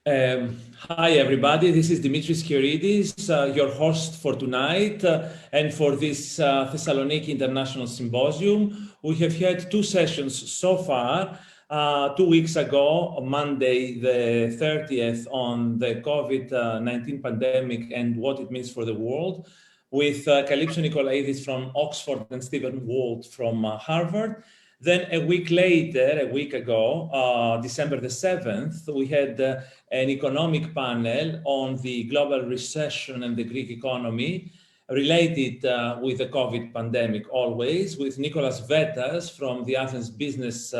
Hi, everybody. This is Dimitris Kairidis, your host for tonight and for this Thessaloniki International Symposium. We have had two sessions so far. 2 weeks ago, on Monday, the 30th, on the COVID-19 pandemic and what it means for the world, with Kalypso Nikolaidis from Oxford and Stephen Walt from Harvard. Then a week later, a week ago, December the 7th, we had an economic panel on the global recession and the Greek economy related with the COVID pandemic always, with Nicholas Vetas from the Athens Business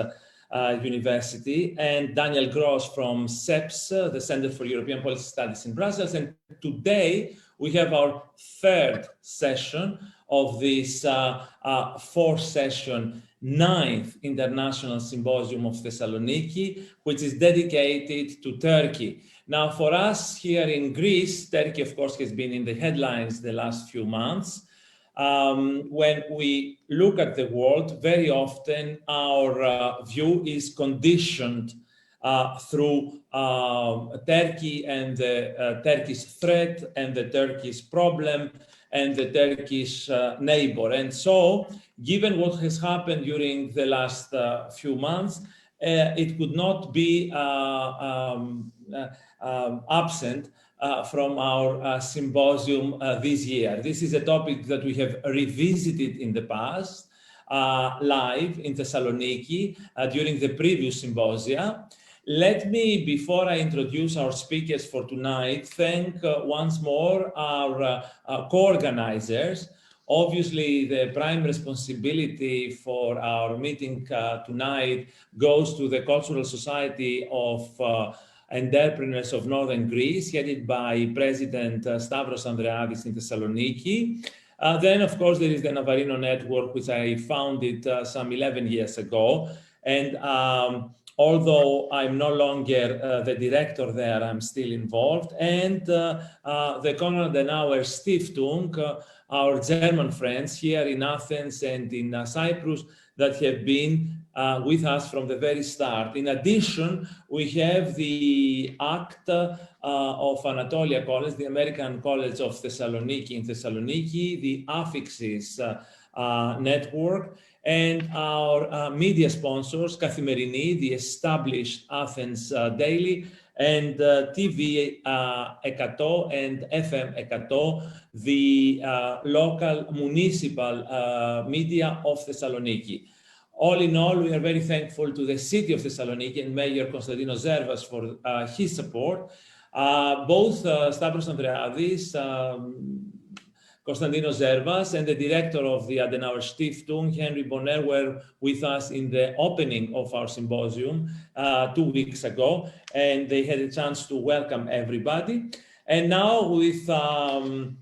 University and Daniel Gross from CEPS, the Center for European Policy Studies in Brussels. And today we have our third session of this four-session 9th International Symposium of Thessaloniki, which is dedicated to Turkey. Now, for us here in Greece, Turkey, of course, has been in the headlines the last few months. When we look at the world, very often our view is conditioned through Turkey and the Turkish threat and the Turkish problem and the Turkish neighbor. And so, given what has happened during the last few months, it could not be absent from our symposium this year. This is a topic that we have revisited in the past, live in Thessaloniki during the previous symposia. Let me, before I introduce our speakers for tonight, thank once more our co-organizers. Obviously, the prime responsibility for our meeting tonight goes to the Cultural Society of Entrepreneurs of Northern Greece, headed by President Stavros Andreadis in Thessaloniki. Then, of course, there is the Navarino Network, which I founded some 11 years ago. And although I'm no longer the director there, I'm still involved. And the Konrad Adenauer Stiftung, our German friends here in Athens and in Cyprus that have been with us from the very start. In addition, we have the ACT of Anatolia College, the American College of Thessaloniki in Thessaloniki, the Affixes network, and our media sponsors, Kathimerini, the established Athens Daily, and TV 100 and FM 100, the local municipal media of Thessaloniki. All in all, we are very thankful to the city of Thessaloniki and Mayor Konstantinos Zervas for his support. Both Stavros Andreadis, Konstantinos Zervas, and the director of the Adenauer Stiftung, Henry Bonner, were with us in the opening of our symposium 2 weeks ago, and they had a chance to welcome everybody. And now, without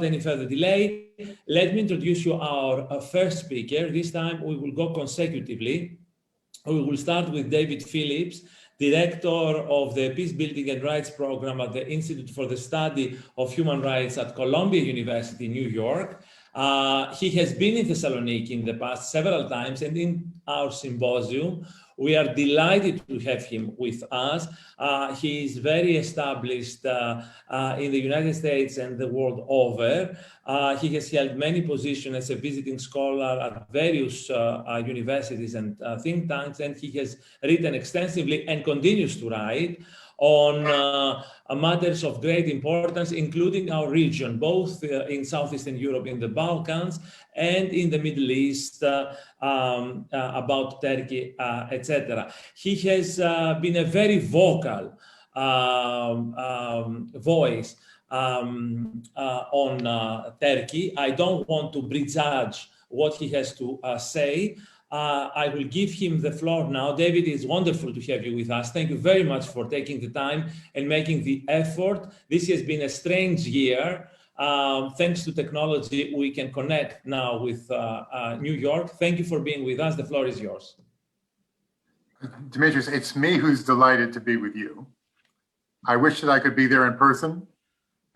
any further delay, let me introduce you our first speaker. This time we will go consecutively. We will start with David Phillips, Director of the Peacebuilding and Rights Program at the Institute for the Study of Human Rights at Columbia University, New York. He has been in Thessaloniki in the past several times, and in our symposium, we are delighted to have him with us. He is very established in the United States and the world over. He has held many positions as a visiting scholar at various universities and think tanks, and he has written extensively and continues to write on matters of great importance, including our region, both in Southeastern Europe, in the Balkans, and in the Middle East, about Turkey, etc. He has been a very vocal voice on Turkey. I don't want to prejudge what he has to say. I will give him the floor now. David, it's wonderful to have you with us. Thank you very much for taking the time and making the effort. This has been a strange year. Thanks to technology, we can connect now with New York. Thank you for being with us. The floor is yours. Dimitris, it's me who's delighted to be with you. I wish that I could be there in person.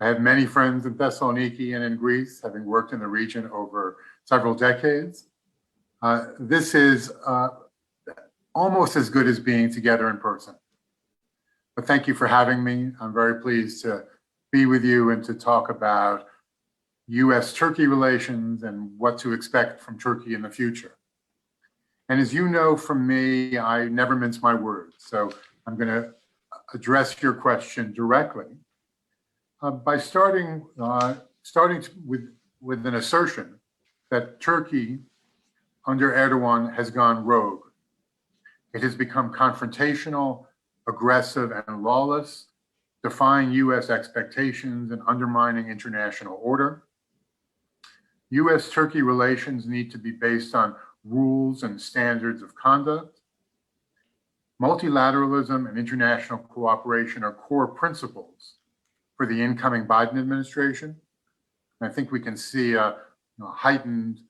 I have many friends in Thessaloniki and in Greece, having worked in the region over several decades. This is almost as good as being together in person. But thank you for having me. I'm very pleased to be with you and to talk about US-Turkey relations and what to expect from Turkey in the future. And as you know from me, I never mince my words. So I'm going to address your question directly by starting with an assertion that Turkey under Erdoğan has gone rogue. It has become confrontational, aggressive, and lawless, defying US expectations and undermining international order. US-Turkey relations need to be based on rules and standards of conduct. Multilateralism and international cooperation are core principles for the incoming Biden administration. And I think we can see a heightened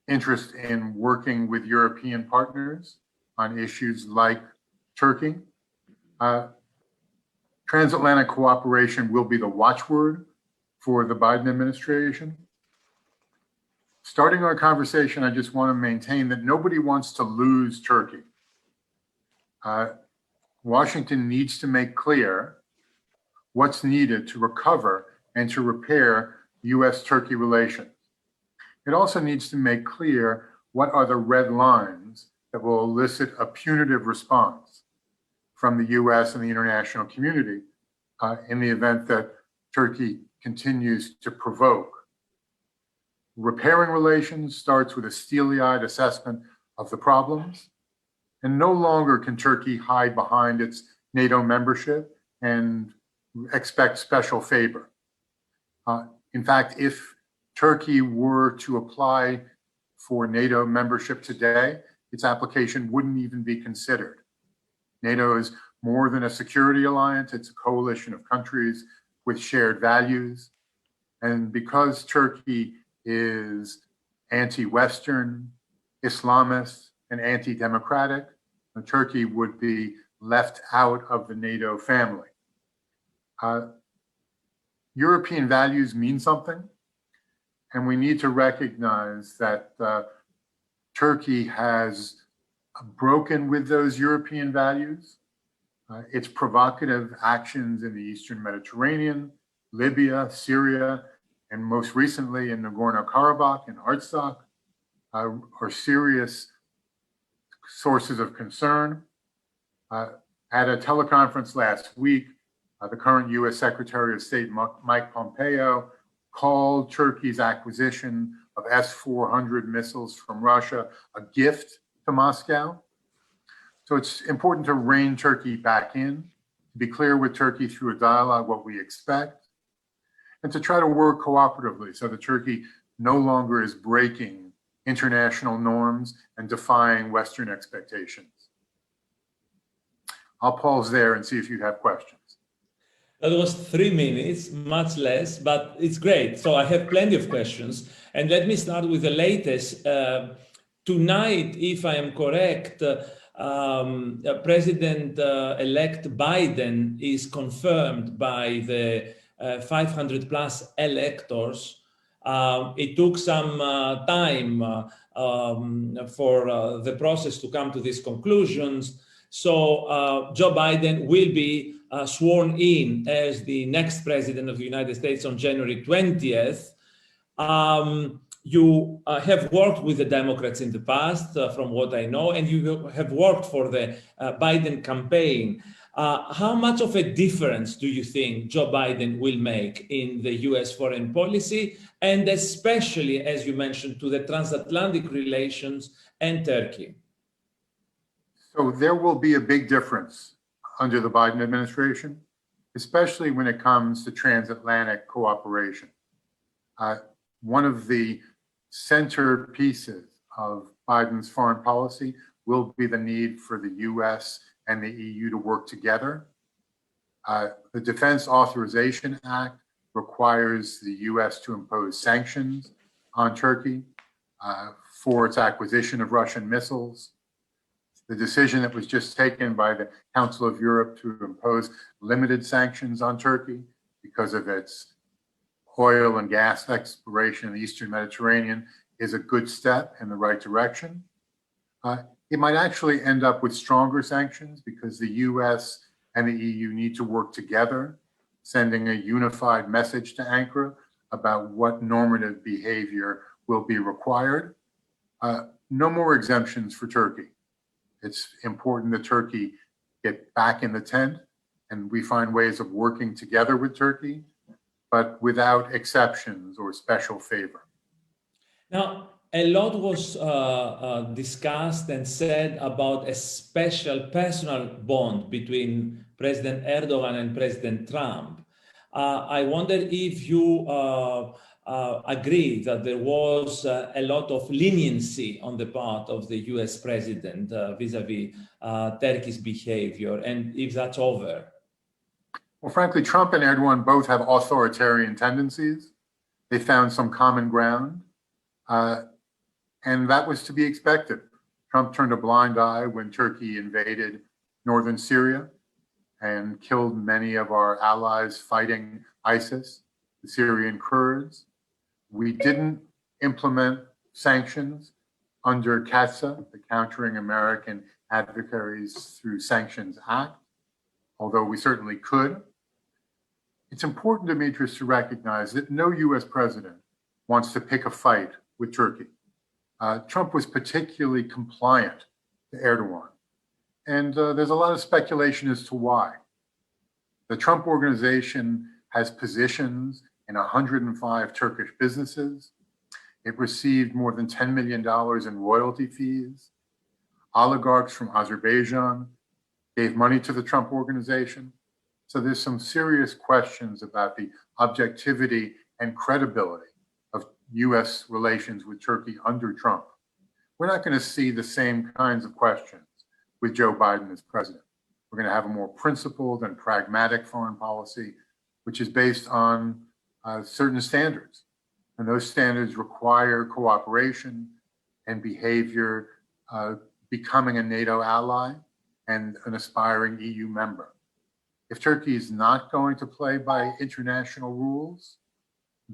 interest in working with European partners on issues like Turkey. Transatlantic cooperation will be the watchword for the Biden administration. Starting our conversation, I just want to maintain that nobody wants to lose Turkey. Washington needs to make clear what's needed to recover and to repair US-Turkey relations. It also needs to make clear what are the red lines that will elicit a punitive response from the US and the international community in the event that Turkey continues to provoke. Repairing relations starts with a steely-eyed assessment of the problems, and no longer can Turkey hide behind its NATO membership and expect special favor. In fact, if Turkey were to apply for NATO membership today, its application wouldn't even be considered. NATO is more than a security alliance, it's a coalition of countries with shared values. And because Turkey is anti-Western, Islamist, and anti-democratic, Turkey would be left out of the NATO family. European values mean something, and we need to recognize that Turkey has broken with those European values. Its provocative actions in the Eastern Mediterranean, Libya, Syria, and most recently in Nagorno-Karabakh and Artsakh are serious sources of concern. At a teleconference last week, the current US Secretary of State, Mike Pompeo, called Turkey's acquisition of S-400 missiles from Russia a gift to Moscow. So it's important to rein Turkey back in, to be clear with Turkey through a dialogue what we expect, and to try to work cooperatively so that Turkey no longer is breaking international norms and defying Western expectations. I'll pause there and see if you have questions. That was 3 minutes, much less, but it's great. So I have plenty of questions. And let me start with the latest. Tonight, if I am correct, President-elect Biden is confirmed by the 500 plus electors. It took some time for the process to come to these conclusions. So Joe Biden will be sworn in as the next president of the United States on January 20th. You have worked with the Democrats in the past, from what I know, and you have worked for the Biden campaign. How much of a difference do you think Joe Biden will make in the US foreign policy, and especially, as you mentioned, to the transatlantic relations and Turkey? So there will be a big difference under the Biden administration, especially when it comes to transatlantic cooperation. One of the centerpieces of Biden's foreign policy will be the need for the US and the EU to work together. The Defense Authorization Act requires the US to impose sanctions on Turkey for its acquisition of Russian missiles. The decision that was just taken by the Council of Europe to impose limited sanctions on Turkey because of its oil and gas exploration in the Eastern Mediterranean is a good step in the right direction. It might actually end up with stronger sanctions because the US and the EU need to work together, sending a unified message to Ankara about what normative behavior will be required. No more exemptions for Turkey. It's important that Turkey get back in the tent, and we find ways of working together with Turkey, but without exceptions or special favor. Now, a lot was discussed and said about a special personal bond between President Erdogan and President Trump. I wonder if you agree that there was a lot of leniency on the part of the US president vis-a-vis Turkey's behavior, and if that's over. Well, frankly, Trump and Erdogan both have authoritarian tendencies. They found some common ground, and that was to be expected. Trump turned a blind eye when Turkey invaded northern Syria and killed many of our allies fighting ISIS, the Syrian Kurds. We didn't implement sanctions under CAATSA, the Countering American Adversaries Through Sanctions Act, although we certainly could. It's important, Dimitris, to recognize that no US president wants to pick a fight with Turkey. Trump was particularly compliant to Erdogan. And there's a lot of speculation as to why. The Trump organization has positions in 105 Turkish businesses. It received more than $10 million in royalty fees. Oligarchs from Azerbaijan gave money to the Trump organization. So there's some serious questions about the objectivity and credibility of US relations with Turkey under Trump. We're not going to see the same kinds of questions with Joe Biden as president. We're going to have a more principled and pragmatic foreign policy, which is based on certain standards. And those standards require cooperation and behavior, becoming a NATO ally and an aspiring EU member. If Turkey is not going to play by international rules,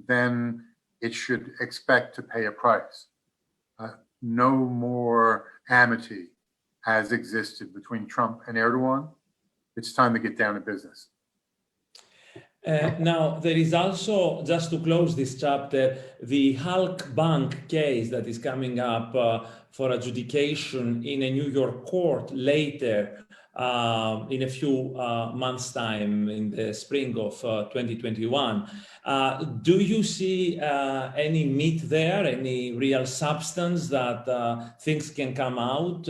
then it should expect to pay a price. No more amity has existed between Trump and Erdogan. It's time to get down to business. Now, there is also, just to close this chapter, the Halkbank case that is coming up for adjudication in a New York court later in a few months' time, in the spring of 2021. Do you see any meat there, any real substance that things can come out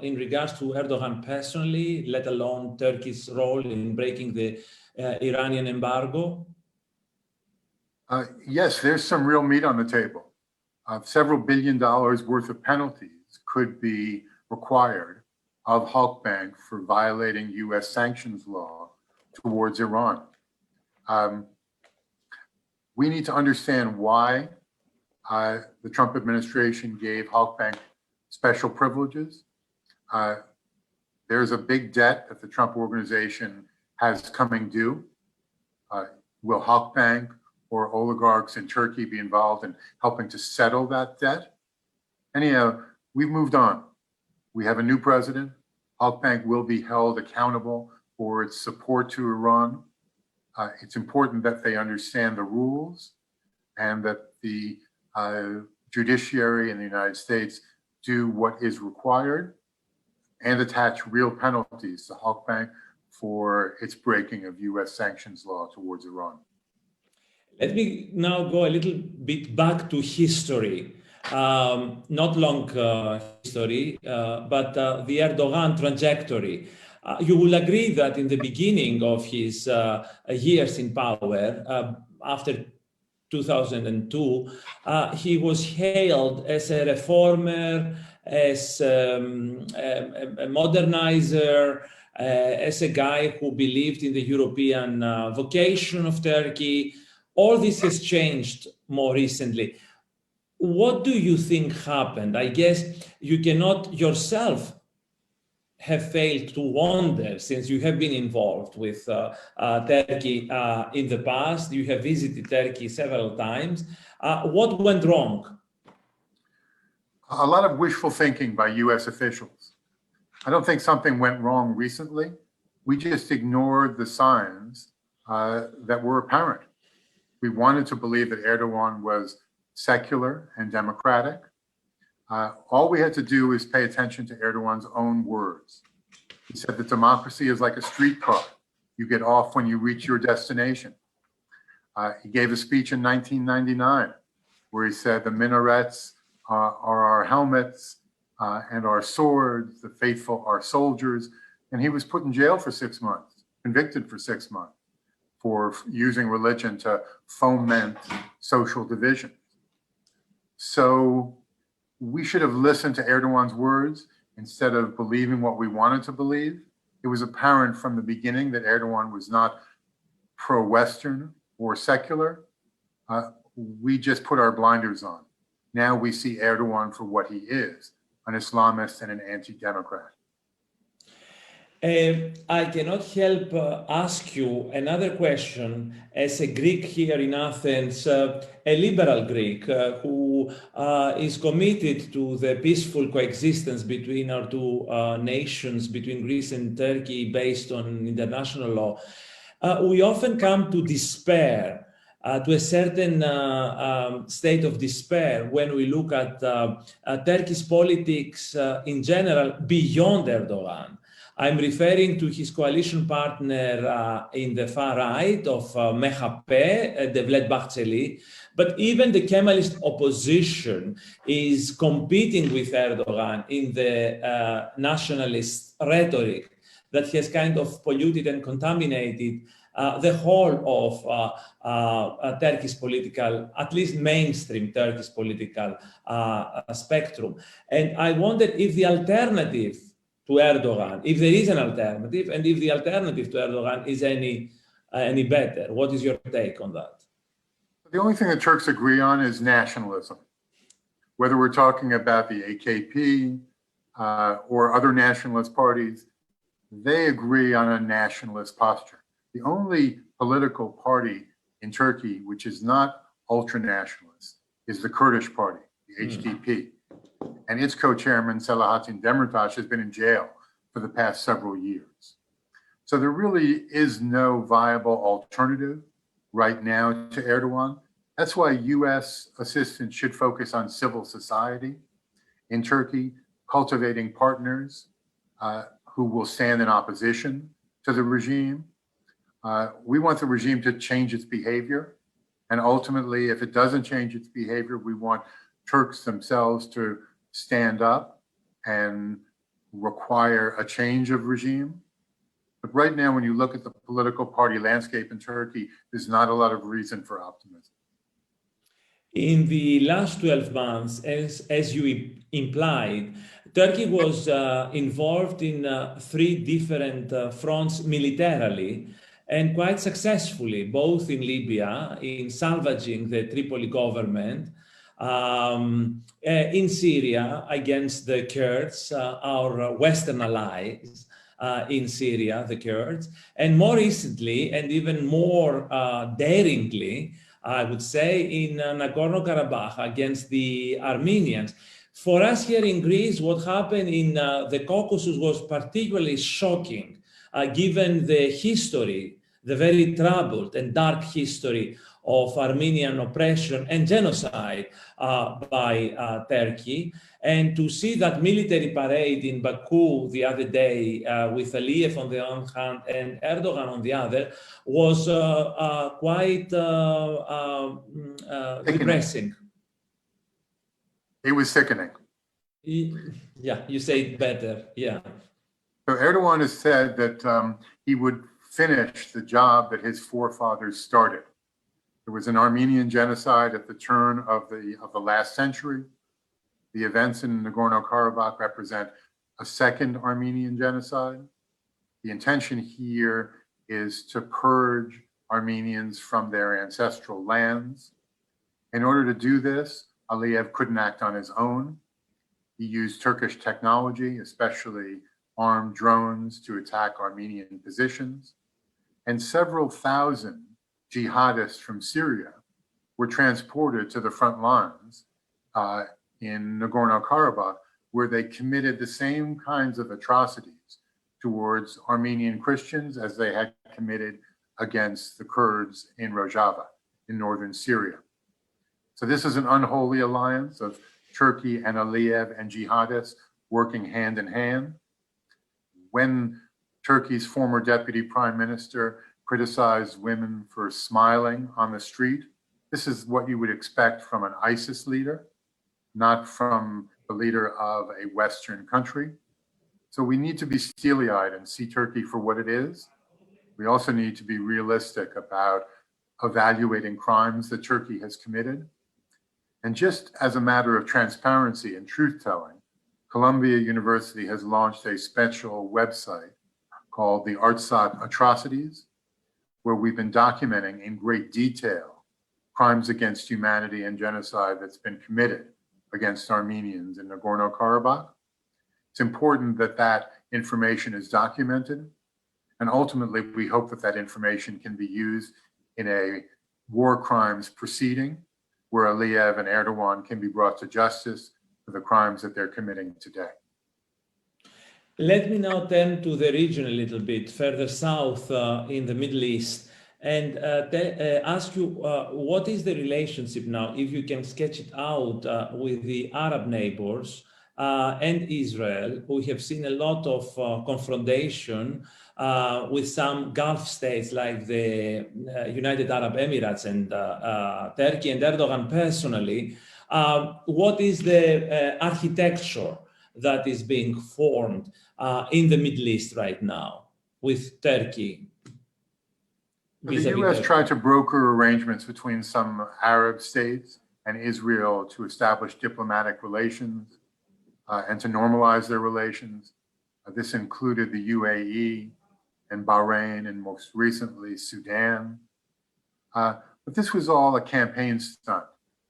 in regards to Erdogan personally, let alone Turkey's role in breaking the Iranian embargo? Yes, there's some real meat on the table. Several $1 billion worth of penalties could be required of Halkbank for violating US sanctions law towards Iran. We need to understand why the Trump administration gave Halkbank special privileges. There's a big debt that the Trump organization has coming due. Will Halkbank or oligarchs in Turkey be involved in helping to settle that debt? Anyhow, we've moved on. We have a new president. Halkbank will be held accountable for its support to Iran. It's important that they understand the rules and that the judiciary in the United States do what is required and attach real penalties to Halkbank for its breaking of US sanctions law towards Iran. Let me now go a little bit back to history. Not long history, but the Erdogan trajectory. You will agree that in the beginning of his years in power, after 2002, he was hailed as a reformer, as a modernizer, as a guy who believed in the European vocation of Turkey. All this has changed more recently. What do you think happened? I guess you cannot yourself have failed to wonder, since you have been involved with Turkey in the past. You have visited Turkey several times. What went wrong? A lot of wishful thinking by US officials. I don't think something went wrong recently. we just ignored the signs that were apparent. We wanted to believe that Erdogan was secular and democratic. All we had to do is pay attention to Erdogan's own words. He said that democracy is like a streetcar. You get off when you reach your destination. He gave a speech in 1999 where he said the minarets are our helmets and our swords, the faithful are soldiers. And he was put in jail for 6 months, convicted for 6 months for using religion to foment social division. So we should have listened to Erdogan's words instead of believing what we wanted to believe. It was apparent from the beginning that Erdogan was not pro-Western or secular. We just put our blinders on. Now we see Erdogan for what he is, an Islamist and an anti-democrat. I cannot help ask you another question as a Greek here in Athens, a liberal Greek who is committed to the peaceful coexistence between our two nations, between Greece and Turkey, based on international law. We often come to despair, to a certain state of despair when we look at Turkish politics in general beyond Erdogan. I'm referring to his coalition partner in the far right of MHP, Devlet Bahçeli, but even the Kemalist opposition is competing with Erdogan in the nationalist rhetoric that has kind of polluted and contaminated the whole of Turkish political, at least mainstream Turkish political spectrum. And I wondered if the alternative to Erdogan, if there is an alternative, and if the alternative to Erdogan is any better. What is your take on that? The only thing that Turks agree on is nationalism. Whether we're talking about the AKP or other nationalist parties, they agree on a nationalist posture. The only political party in Turkey which is not ultra-nationalist is the Kurdish party, the HDP. And its co-chairman, Selahattin Demirtas, has been in jail for the past several years. So there really is no viable alternative right now to Erdogan. That's why US assistance should focus on civil society in Turkey, cultivating partners who will stand in opposition to the regime. We want the regime to change its behavior. And ultimately, if it doesn't change its behavior, we want Turks themselves to stand up and require a change of regime. But right now, when you look at the political party landscape in Turkey, there's not a lot of reason for optimism. In the last 12 months, as you implied, Turkey was involved in 3 different fronts militarily, and quite successfully, both in Libya, in salvaging the Tripoli government, in Syria against the Kurds, our Western allies in Syria, the Kurds, and more recently, and even more daringly, I would say, in Nagorno-Karabakh against the Armenians. For us here in Greece, what happened in the Caucasus was particularly shocking, given the history, the very troubled and dark history of Armenian oppression and genocide by Turkey. And to see that military parade in Baku the other day with Aliyev on the one hand and Erdogan on the other was quite depressing. It was sickening. Yeah, you say it better, yeah. So Erdogan has said that he would finish the job that his forefathers started. There was an Armenian genocide at the turn of the last century. The events in Nagorno-Karabakh represent a second Armenian genocide. The intention here is to purge Armenians from their ancestral lands. In order to do this, Aliyev couldn't act on his own. He used Turkish technology, especially armed drones, to attack Armenian positions. And several thousand jihadists from Syria were transported to the front lines in Nagorno-Karabakh, where they committed the same kinds of atrocities towards Armenian Christians as they had committed against the Kurds in Rojava in northern Syria. So this is an unholy alliance of Turkey and Aliyev and jihadists working hand in hand. When Turkey's former deputy prime minister criticized women for smiling on the street, this is what you would expect from an ISIS leader, not from the leader of a Western country. So we need to be steely-eyed and see Turkey for what it is. We also need to be realistic about evaluating crimes that Turkey has committed. And just as a matter of transparency and truth-telling, Columbia University has launched a special website called the Artsakh Atrocities, where we've been documenting in great detail crimes against humanity and genocide that's been committed against Armenians in Nagorno-Karabakh. It's important that that information is documented, and ultimately we hope that that information can be used in a war crimes proceeding where Aliyev and Erdoğan can be brought to justice for the crimes that they're committing today. Let me now turn to the region a little bit further south in the Middle East and ask you what is the relationship now, if you can sketch it out, with the Arab neighbors and Israel. We have seen a lot of confrontation with some Gulf states like the United Arab Emirates and Turkey and Erdogan personally. What is the architecture that is being formed in the Middle East right now with Turkey? The U.S. tried to broker arrangements between some Arab states and Israel to establish diplomatic relations and to normalize their relations. This included the UAE and Bahrain and most recently Sudan. But this was all a campaign stunt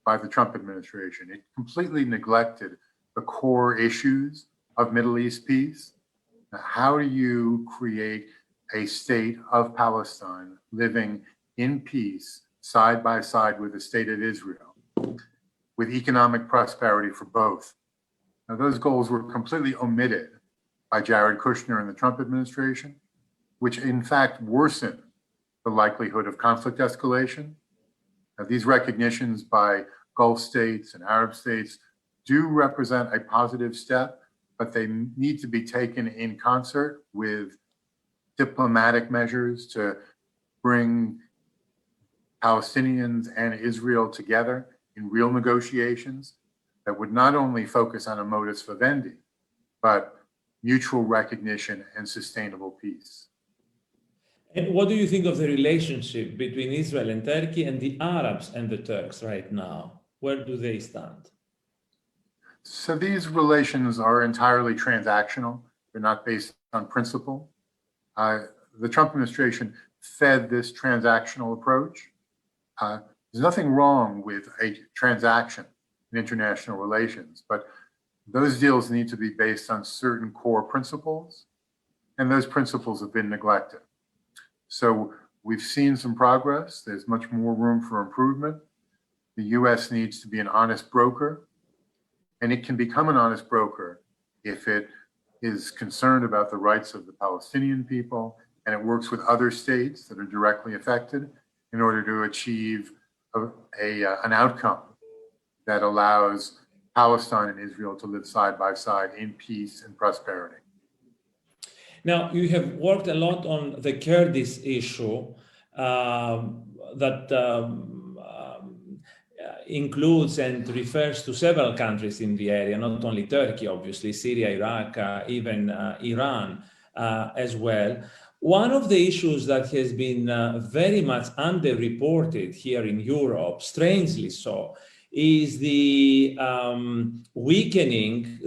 by the Trump administration. It completely neglected the core issues of Middle East peace. How do you create a state of Palestine living in peace side by side with the state of Israel, with economic prosperity for both? Now, those goals were completely omitted by Jared Kushner and the Trump administration, which in fact worsened the likelihood of conflict escalation. Now, these recognitions by Gulf states and Arab states do represent a positive step, but they need to be taken in concert with diplomatic measures to bring Palestinians and Israel together in real negotiations that would not only focus on a modus vivendi, but mutual recognition and sustainable peace. And what do you think of the relationship between Israel and Turkey and the Arabs and the Turks right now? Where do they stand? So these relations are entirely transactional. They're not based on principle. The Trump administration fed this transactional approach. There's nothing wrong with a transaction in international relations, but those deals need to be based on certain core principles, and those principles have been neglected. So we've seen some progress. There's much more room for improvement. The U.S. needs to be an honest broker, and it can become an honest broker if it is concerned about the rights of the Palestinian people and it works with other states that are directly affected in order to achieve an outcome that allows Palestine and Israel to live side by side in peace and prosperity. Now, you have worked a lot on the Kurdish issue that includes and refers to several countries in the area, not only Turkey, obviously, Syria, Iraq, even Iran as well. One of the issues that has been very much underreported here in Europe, strangely so, is the weakening,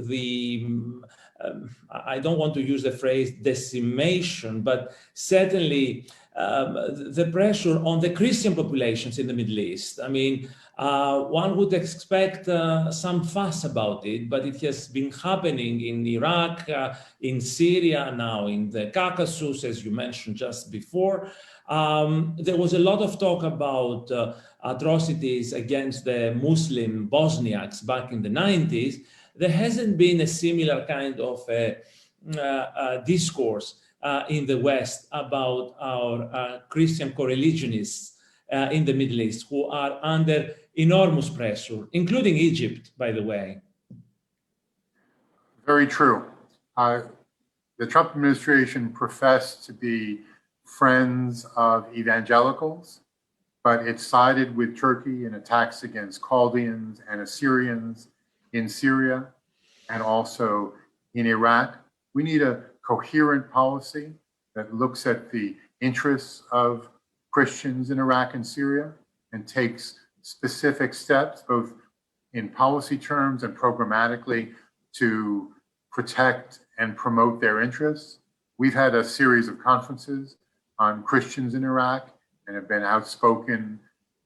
I don't want to use the phrase decimation, but certainly the pressure on the Christian populations in the Middle East. I mean, one would expect some fuss about it, but it has been happening in Iraq, in Syria, now in the Caucasus, as you mentioned just before. There was a lot of talk about atrocities against the Muslim Bosniaks back in the 90s. There hasn't been a similar kind of discourse in the West about our Christian co-religionists in the Middle East who are under enormous pressure, including Egypt, by the way. Very true. The Trump administration professed to be friends of evangelicals, but it sided with Turkey in attacks against Chaldeans and Assyrians in Syria and also in Iraq. We need a coherent policy that looks at the interests of Christians in Iraq and Syria and takes specific steps, both in policy terms and programmatically, to protect and promote their interests. We've had a series of conferences on Christians in Iraq and have been outspoken,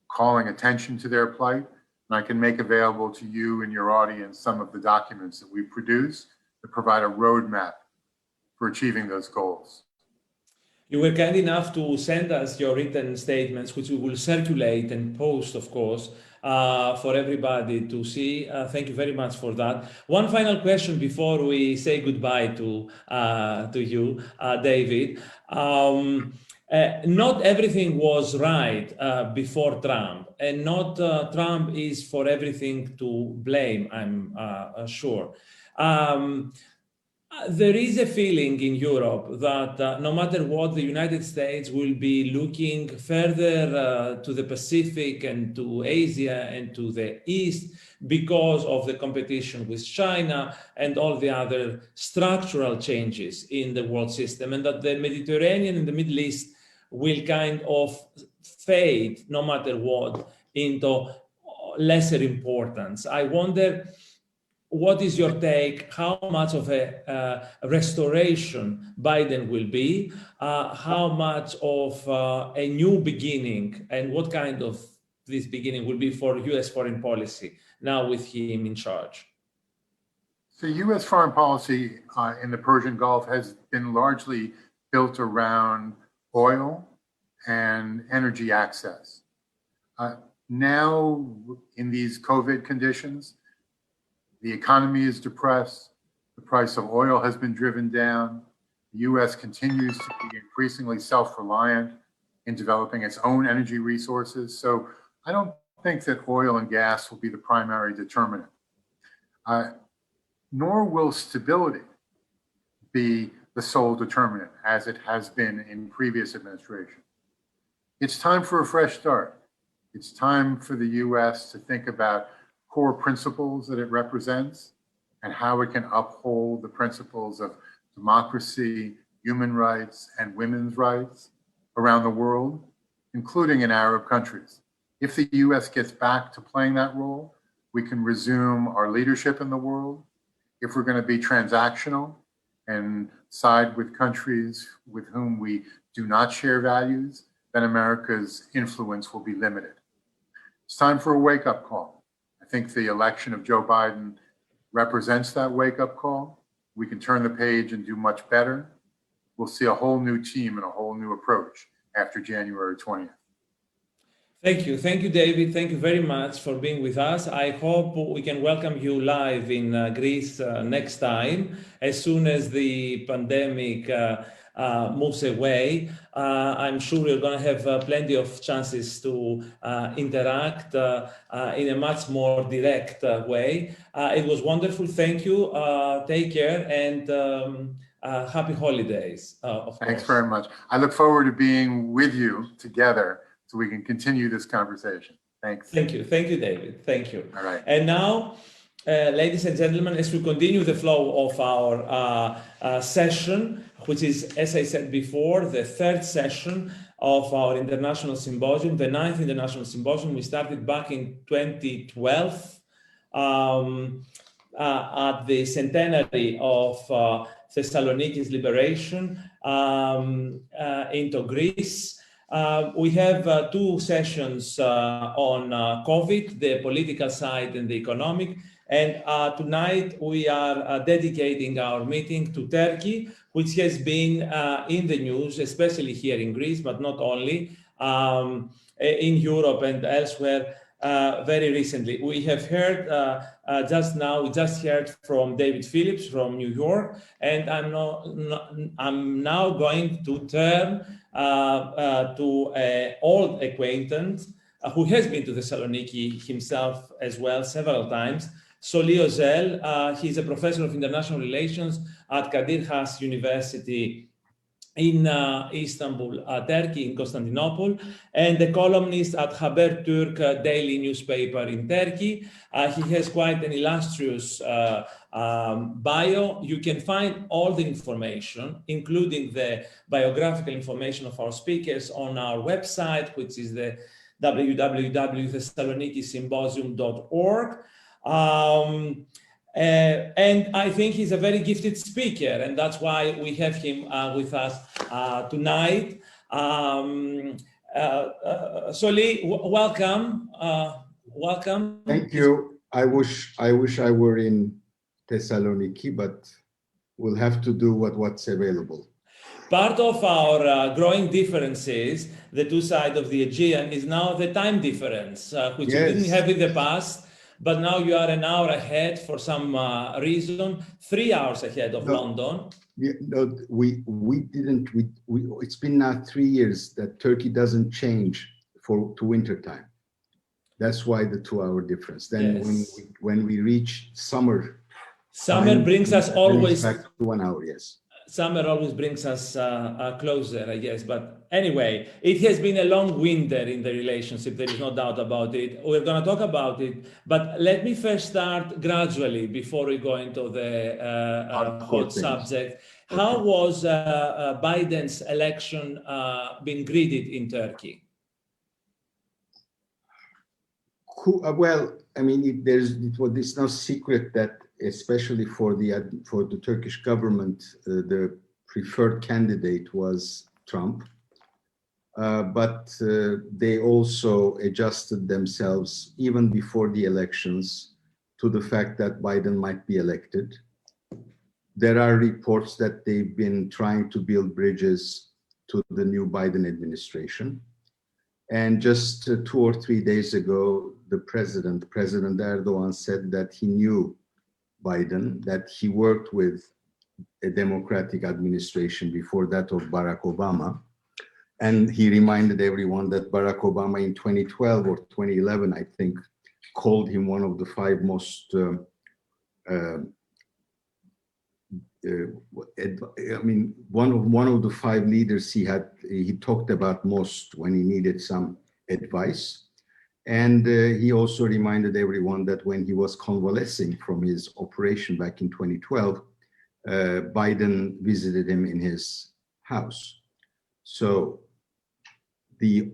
calling attention to their plight. And I can make available to you and your audience some of the documents that we produce that provide a roadmap for achieving those goals. You were kind enough to send us your written statements, which we will circulate and post, of course, for everybody to see. Thank you very much for that. One final question before we say goodbye to you, David. Not everything was right before Trump, and not Trump is for everything to blame, I'm sure. There is a feeling in Europe that no matter what, the United States will be looking further to the Pacific and to Asia and to the East because of the competition with China and all the other structural changes in the world system, and that the Mediterranean and the Middle East will kind of fade, no matter what, into lesser importance. I wonder, what is your take? How much of a restoration Biden will be? How much of a new beginning, and what kind of this beginning will be for US foreign policy now with him in charge? So US foreign policy in the Persian Gulf has been largely built around oil and energy access. Now, in these COVID conditions, the economy is depressed, the price of oil has been driven down, the US continues to be increasingly self-reliant in developing its own energy resources. So I don't think that oil and gas will be the primary determinant. Nor will stability be the sole determinant, as it has been in previous administrations. It's time for a fresh start. It's time for the US to think about core principles that it represents and how it can uphold the principles of democracy, human rights, and women's rights around the world, including in Arab countries. If the US gets back to playing that role, we can resume our leadership in the world. If we're going to be transactional and side with countries with whom we do not share values, then America's influence will be limited. It's time for a wake-up call. I think the election of Joe Biden represents that wake-up call. We can turn the page and do much better. We'll see a whole new team and a whole new approach after January 20th. Thank you. Thank you, David. Thank you very much for being with us. I hope we can welcome you live in Greece next time, as soon as the pandemic moves away. I'm sure we're going to have plenty of chances to interact in a much more direct way. It was wonderful. Thank you. Take care, and happy holidays. Thanks very much. I look forward to being with you together so we can continue this conversation. Thanks. Thank you. Thank you, David. Thank you. All right. And now, ladies and gentlemen, as we continue the flow of our session, which is, as I said before, the third session of our international symposium, the 9th international symposium. We started back in 2012 at the centenary of Thessaloniki's liberation into Greece. We have two sessions on COVID, the political side and the economic. And tonight we are dedicating our meeting to Turkey, which has been in the news, especially here in Greece, but not only, in Europe and elsewhere very recently. We have heard we just heard from David Phillips from New York, and I'm now going to turn to an old acquaintance who has been to Thessaloniki himself as well several times, Soli Özel. He's a professor of international relations at Kadir University in Istanbul, Turkey, in Constantinople, and a columnist at Habertürk daily newspaper in Turkey. He has quite an illustrious bio. You can find all the information, including the biographical information of our speakers, on our website, which is the www.thessalonikiSymposium.org. And I think he's a very gifted speaker, and that's why we have him with us tonight. Soli, welcome. Welcome. Thank you. I wish I were in Thessaloniki, but we'll have to do what's available. Part of our growing differences, the two sides of the Aegean, is now the time difference, which we didn't have in the past. But now you are an hour ahead for some reason, 3 hours ahead of London. We didn't. It's been now 3 years that Turkey doesn't change to winter time. That's why the 2 hour difference. Then when we reach summer brings us always back to 1 hour. Yes. Summer always brings us closer, I guess. But anyway, it has been a long winter in the relationship. There is no doubt about it. We're going to talk about it. But let me first start gradually before we go into the hot subject. Okay. How was Biden's election being greeted in Turkey? Well, I mean, it's no secret that, especially for the Turkish government, the preferred candidate was Trump. But they also adjusted themselves even before the elections to the fact that Biden might be elected. There are reports that they've been trying to build bridges to the new Biden administration. And just 2 or 3 days ago, President Erdoğan said that he knew Biden, that he worked with a Democratic administration before that of Barack Obama. And he reminded everyone that Barack Obama in 2012 or 2011, I think, called him one of the 5 most, one of the 5 leaders he talked about most when he needed some advice. And he also reminded everyone that when he was convalescing from his operation back in 2012, Biden visited him in his house. So the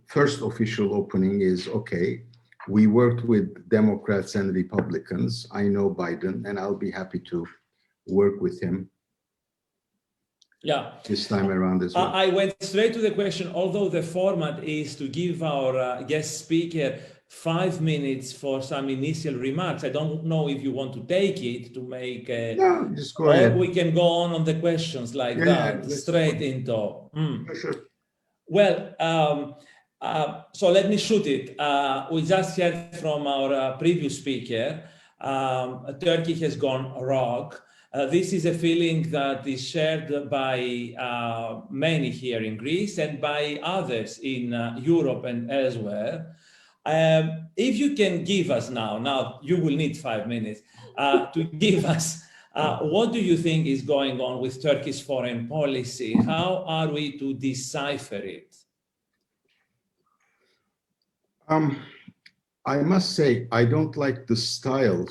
first official opening is, okay, we worked with Democrats and Republicans. I know Biden, and I'll be happy to work with him. Yeah, this time around as well. I went straight to the question, although the format is to give our guest speaker 5 minutes for some initial remarks. I don't know if you want to take it to make a... No, just go ahead. We can go on the questions like that, straight into... Sure. Well, so let me shoot it. We just heard from our previous speaker, Turkey has gone rogue. This is a feeling that is shared by many here in Greece and by others in Europe and elsewhere. If you can give us now you will need 5 minutes to give us what do you think is going on with Turkey's foreign policy? How are we to decipher it? I must say, I don't like the style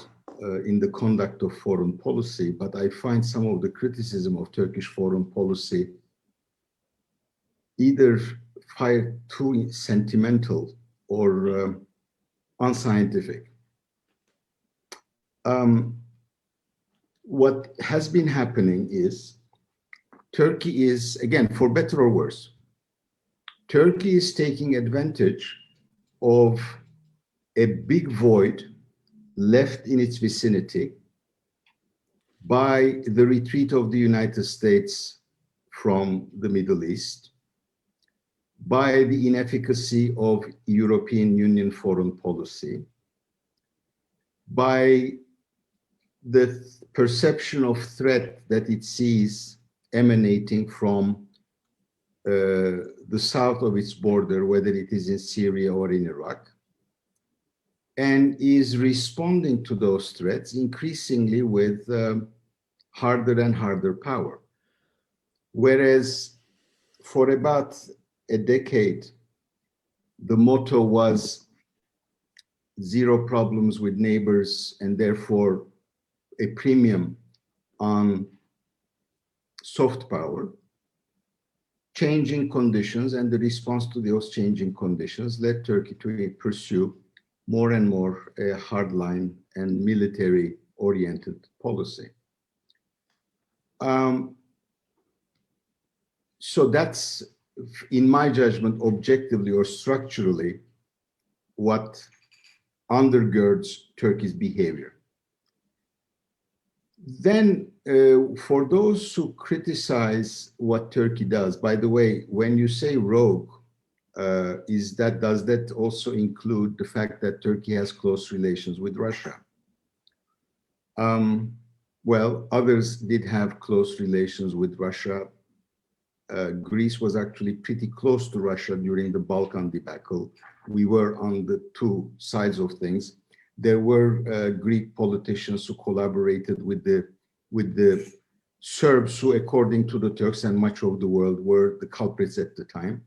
in the conduct of foreign policy, but I find some of the criticism of Turkish foreign policy either too sentimental or unscientific. What has been happening is Turkey is, again, for better or worse, Turkey is taking advantage of a big void left in its vicinity by the retreat of the United States from the Middle East, by the inefficacy of European Union foreign policy, by the perception of threat that it sees emanating from the south of its border, whether it is in Syria or in Iraq, and is responding to those threats increasingly with harder and harder power. Whereas for about a decade, the motto was zero problems with neighbors, and therefore a premium on soft power. Changing conditions and the response to those changing conditions led Turkey to pursue more and more a hardline and military-oriented policy. So that's, in my judgment, objectively or structurally, what undergirds Turkey's behavior. Then, for those who criticize what Turkey does, by the way, when you say rogue, does that also include the fact that Turkey has close relations with Russia? Well, others did have close relations with Russia. Greece was actually pretty close to Russia during the Balkan debacle. We were on the two sides of things. There were Greek politicians who collaborated with the Serbs, who, according to the Turks and much of the world, were the culprits at the time.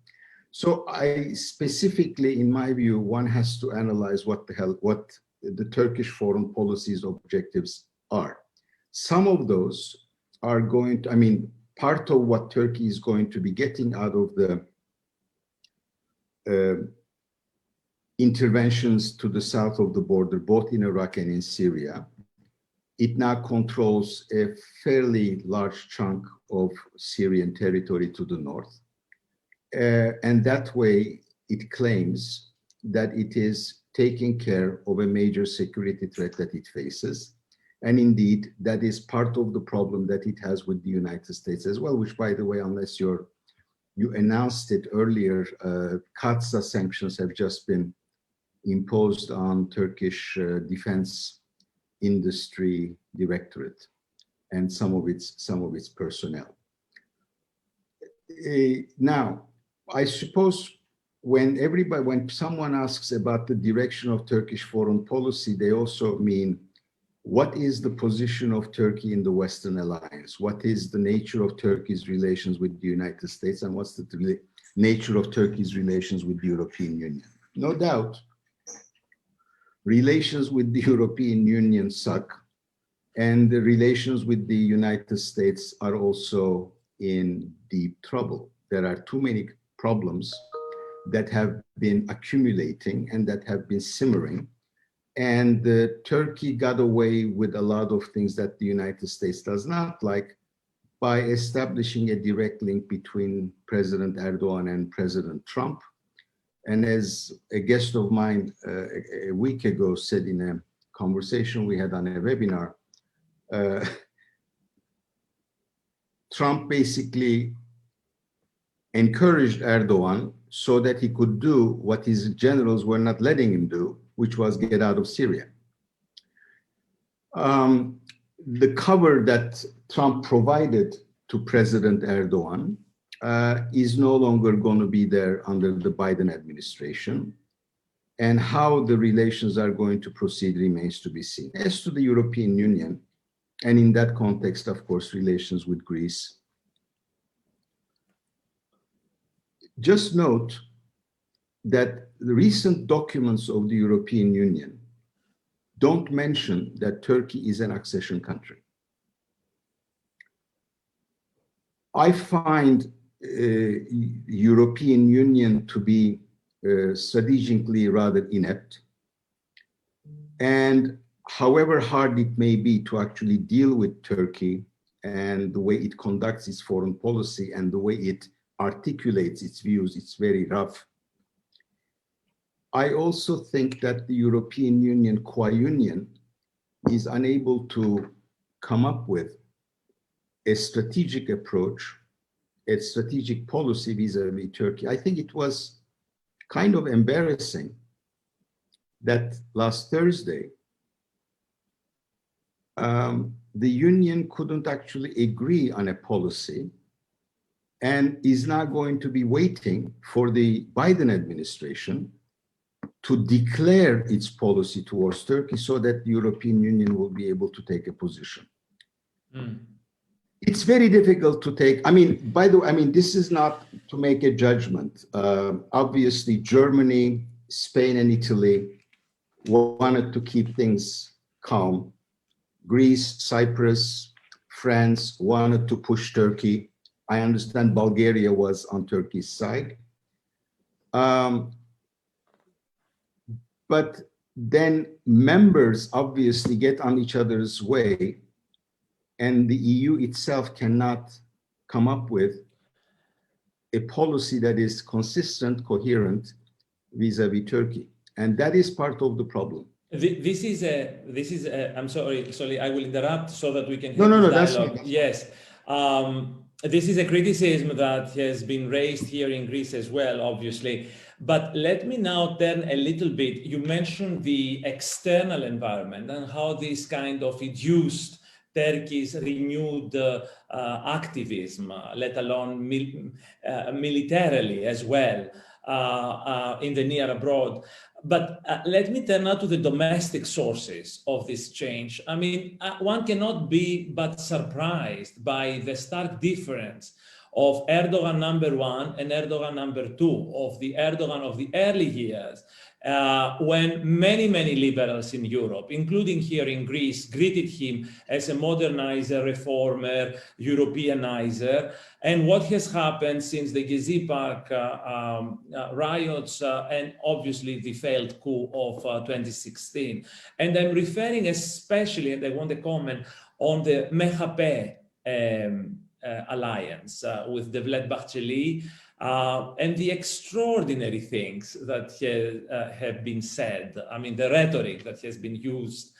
So I specifically, in my view, one has to analyze what the Turkish foreign policy's objectives are. Some of those are going to, part of what Turkey is going to be getting out of the interventions to the south of the border, both in Iraq and in Syria. It now controls a fairly large chunk of Syrian territory to the north. And that way, it claims that it is taking care of a major security threat that it faces. And indeed, that is part of the problem that it has with the United States as well, which, by the way, unless you announced it earlier, CAATSA sanctions have just been imposed on Turkish Defense Industry Directorate and some of its personnel. Now, I suppose when someone asks about the direction of Turkish foreign policy, they also mean, what is the position of Turkey in the Western alliance? What is the nature of Turkey's relations with the United States? And what's the nature of Turkey's relations with the European Union? No doubt, relations with the European Union suck, and the relations with the United States are also in deep trouble. There are too many problems that have been accumulating and that have been simmering. And Turkey got away with a lot of things that the United States does not, like by establishing a direct link between President Erdoğan and President Trump. And as a guest of mine a week ago said in a conversation we had on a webinar, Trump basically encouraged Erdoğan so that he could do what his generals were not letting him do, which was get out of Syria. The cover that Trump provided to President Erdoğan is no longer going to be there under the Biden administration. And how the relations are going to proceed remains to be seen. As to the European Union, and in that context, of course, relations with Greece, just note that the recent documents of the European Union don't mention that Turkey is an accession country. I find European Union to be strategically rather inept. And however hard it may be to actually deal with Turkey and the way it conducts its foreign policy and the way it articulates its views, it's very rough. I also think that the European Union, qua union, is unable to come up with a strategic approach a strategic policy vis-a-vis Turkey. I think it was kind of embarrassing that last Thursday, the Union couldn't actually agree on a policy and is now going to be waiting for the Biden administration to declare its policy towards Turkey so that the European Union will be able to take a position. It's very difficult to take. I mean, by the way, I mean, this is not to make a judgment. Obviously, Germany, Spain, and Italy wanted to keep things calm. Greece, Cyprus, France wanted to push Turkey. I understand Bulgaria was on Turkey's side. But then members obviously get on each other's way, and the EU itself cannot come up with a policy that is consistent, coherent vis-a-vis Turkey. And that is part of the problem. This is I'm sorry, I will interrupt so that we can have no, this that's dialogue. Yes. This is a criticism that has been raised here in Greece as well, obviously. But let me now turn a little bit. You mentioned the external environment and how this kind of induced Turkey's renewed activism, let alone militarily as well, in the near abroad. But let me turn now to the domestic sources of this change. I mean, one cannot be but surprised by the stark difference of Erdogan #1 and Erdogan #2, of the Erdogan of the early years, when many liberals in Europe, including here in Greece, greeted him as a modernizer, reformer, Europeanizer. And what has happened since the Gezi Park riots and obviously the failed coup of 2016. And I'm referring especially, and I want to comment on the MHP alliance with Devlet Bahçeli, and the extraordinary things that have been said. I mean, the rhetoric that has been used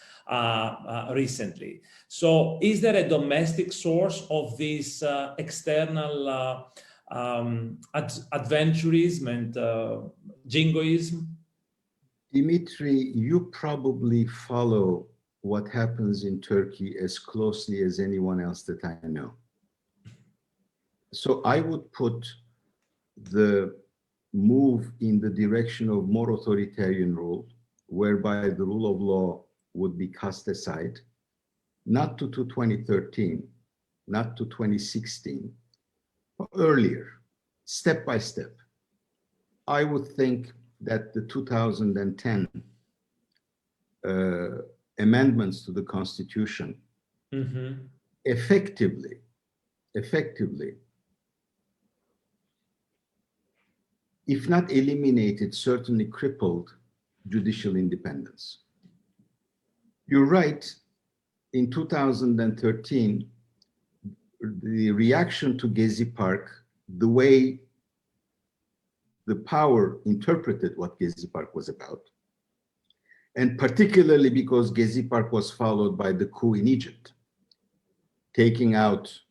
recently. So is there a domestic source of this external adventurism and jingoism? Dimitri, you probably follow what happens in Turkey as closely as anyone else that I know. So I would put the move in the direction of more authoritarian rule, whereby the rule of law would be cast aside, not to 2013, not to 2016, but earlier, step by step. I would think that the 2010 amendments to the Constitution effectively, if not eliminated, certainly crippled judicial independence. You're right, in 2013, the reaction to Gezi Park, the way the power interpreted what Gezi Park was about, and particularly because Gezi Park was followed by the coup in Egypt, taking out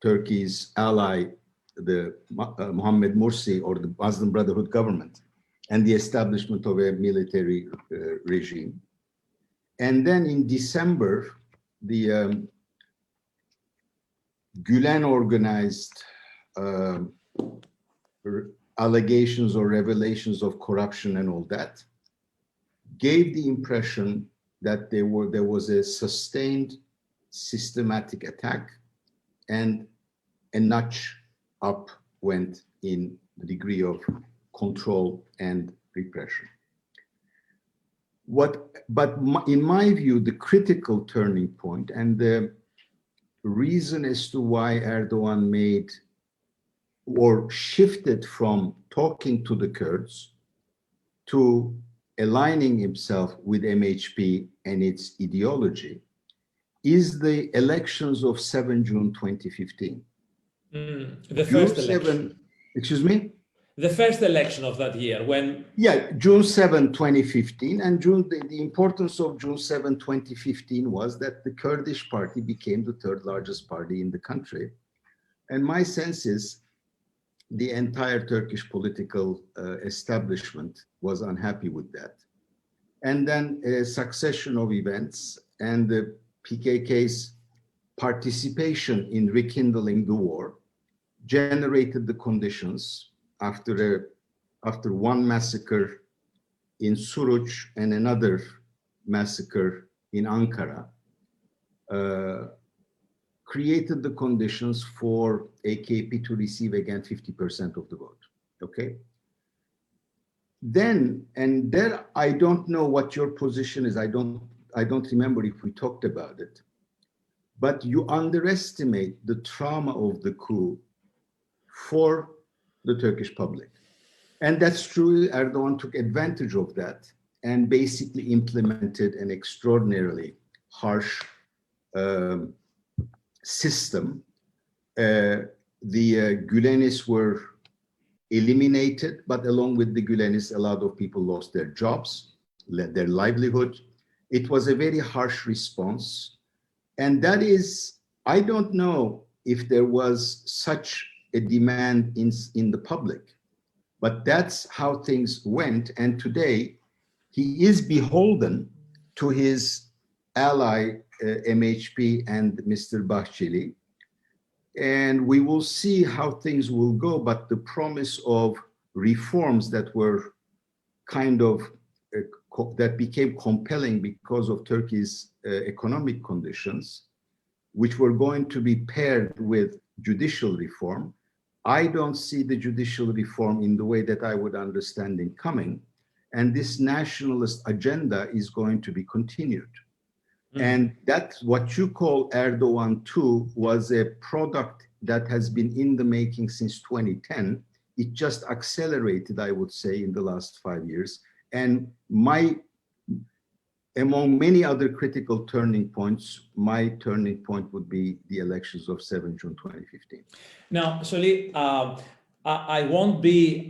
Turkey's ally, the Mohammed Morsi, or the Muslim Brotherhood government, and the establishment of a military regime. And then in December, the Gülen organized allegations or revelations of corruption and all that gave the impression that there was a sustained systematic attack, and a notch up went in the degree of control and repression. But in my view, the critical turning point and the reason as to why Erdogan made or shifted from talking to the Kurds to aligning himself with MHP and its ideology is the elections of 7 June 2015. The first election. Excuse me? The first election of that year, when... Yeah, June 7, 2015. And the importance of June 7, 2015 was that the Kurdish party became the third largest party in the country. And my sense is the entire Turkish political establishment was unhappy with that. And then a succession of events and the PKK's participation in rekindling the war generated the conditions after one massacre in Suruç and another massacre in Ankara, created the conditions for AKP to receive again 50% of the vote. Okay. Then, and there, I don't know what your position is. I don't remember if we talked about it, but you underestimate the trauma of the coup for the Turkish public. And that's true. Erdoğan took advantage of that and basically implemented an extraordinarily harsh system. The Gülenists were eliminated, but along with the Gülenists, a lot of people lost their jobs, their livelihood. It was a very harsh response. And that is, I don't know if there was such a demand in the public, but that's how things went. And today, he is beholden to his ally, MHP and Mr. Bahçeli. And we will see how things will go, but the promise of reforms that were kind of, that became compelling because of Turkey's economic conditions, which were going to be paired with judicial reform. I don't see the judicial reform in the way that I would understand it coming. And this nationalist agenda is going to be continued. And that's what you call Erdoğan 2 was a product that has been in the making since 2010. It just accelerated, I would say, in the last 5 years. And among many other critical turning points, my turning point would be the elections of 7 June 2015. Now, Soli, I won't be,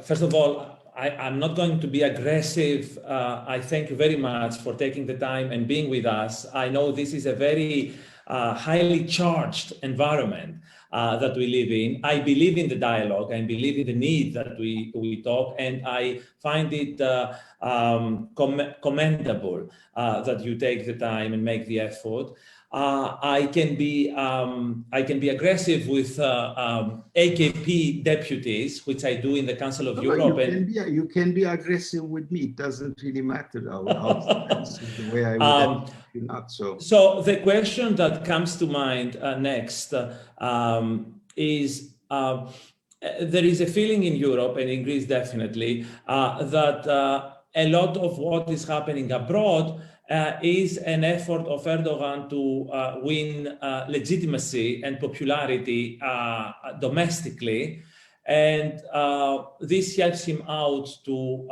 first of all, I'm not going to be aggressive. I thank you very much for taking the time and being with us. I know this is a very highly charged environment that we live in. I believe in the dialogue. I believe in the need that we talk, and I find it commendable that you take the time and make the effort. I can be aggressive with AKP deputies, which I do in the Council of Europe. You can be aggressive with me. It doesn't really matter. The way I would not so. So the question that comes to mind next is there is a feeling in Europe and in Greece definitely that a lot of what is happening abroad is an effort of Erdogan to win legitimacy and popularity domestically. And this helps him out to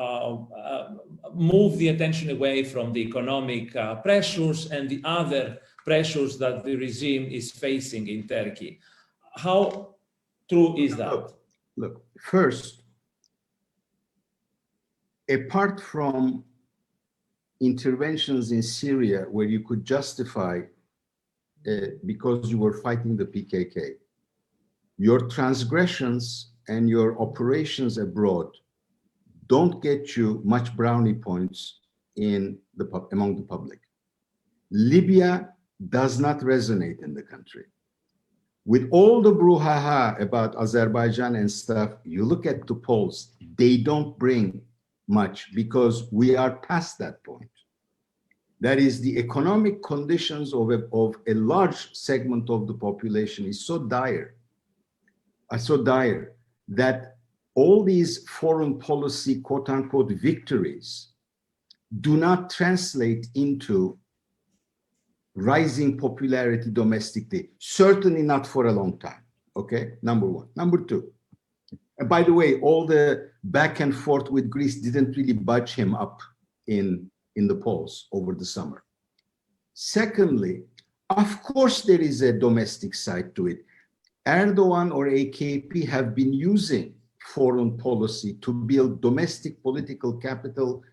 move the attention away from the economic pressures and the other pressures that the regime is facing in Turkey. How true is that? Look, first, apart from interventions in Syria where you could justify because you were fighting the PKK, your transgressions and your operations abroad don't get you much brownie points among the public. Libya does not resonate in the country. With all the brouhaha about Azerbaijan and stuff, you look at the polls, they don't bring much because we are past that point. That is, the economic conditions of a large segment of the population is so dire that all these foreign policy, quote unquote, victories do not translate into rising popularity domestically, certainly not for a long time, okay? Number one. Number two, and by the way, all the back and forth with Greece didn't really budge him up in the polls over the summer. Secondly, of course, there is a domestic side to it. Erdogan or AKP have been using foreign policy to build domestic political capital,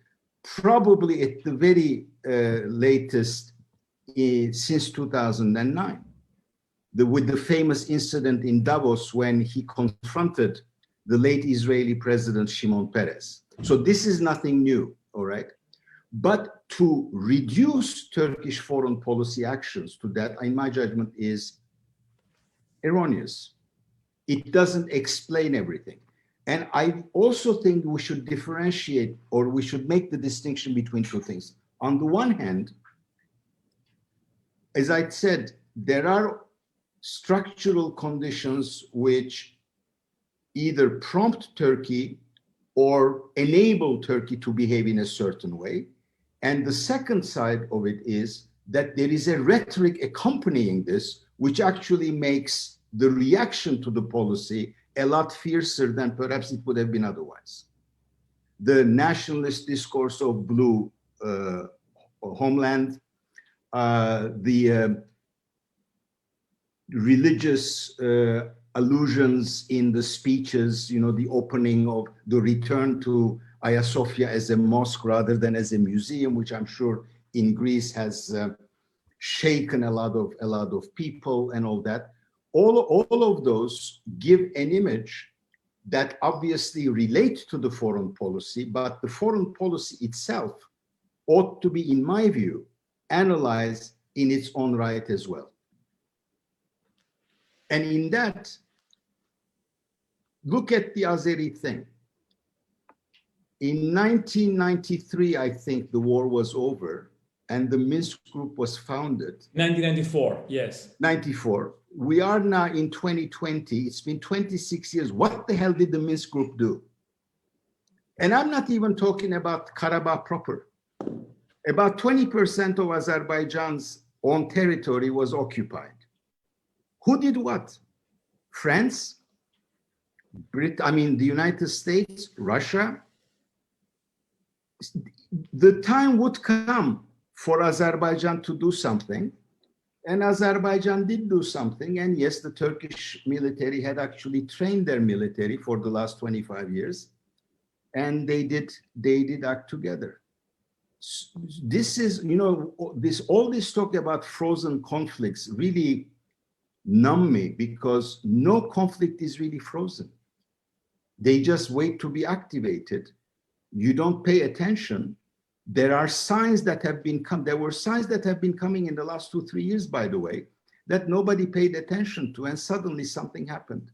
probably at the very latest since 2009. with the famous incident in Davos when he confronted the late Israeli president Shimon Peres. So this is nothing new, all right? But to reduce Turkish foreign policy actions to that, in my judgment, is erroneous. It doesn't explain everything. And I also think we should differentiate, or we should make the distinction between two things. On the one hand, as I said, there are structural conditions which either prompt Turkey or enable Turkey to behave in a certain way. And the second side of it is that there is a rhetoric accompanying this, which actually makes the reaction to the policy a lot fiercer than perhaps it would have been otherwise. The nationalist discourse of blue homeland, the religious allusions in the speeches, you know, the opening of the return to Hagia Sophia as a mosque rather than as a museum, which I'm sure in Greece has shaken a lot of people and all that. All of those give an image that obviously relate to the foreign policy, but the foreign policy itself ought to be, in my view, analyzed in its own right as well. And in that, look at the Azeri thing. In 1993, I think the war was over and the Minsk group was founded. 1994, yes. 94. We are now in 2020. It's been 26 years. What the hell did the Minsk group do? And I'm not even talking about Karabakh proper. About 20% of Azerbaijan's own territory was occupied. Who did what? France, the United States, Russia. The time would come for Azerbaijan to do something, and Azerbaijan did do something. And yes, the Turkish military had actually trained their military for the last 25 years, and they did act together. This is, you know, all this talk about frozen conflicts really numb me, because no conflict is really frozen. They just wait to be activated. You don't pay attention. There are signs that have been there were signs that have been coming in the last 2-3 years, by the way, that nobody paid attention to, and suddenly something happened.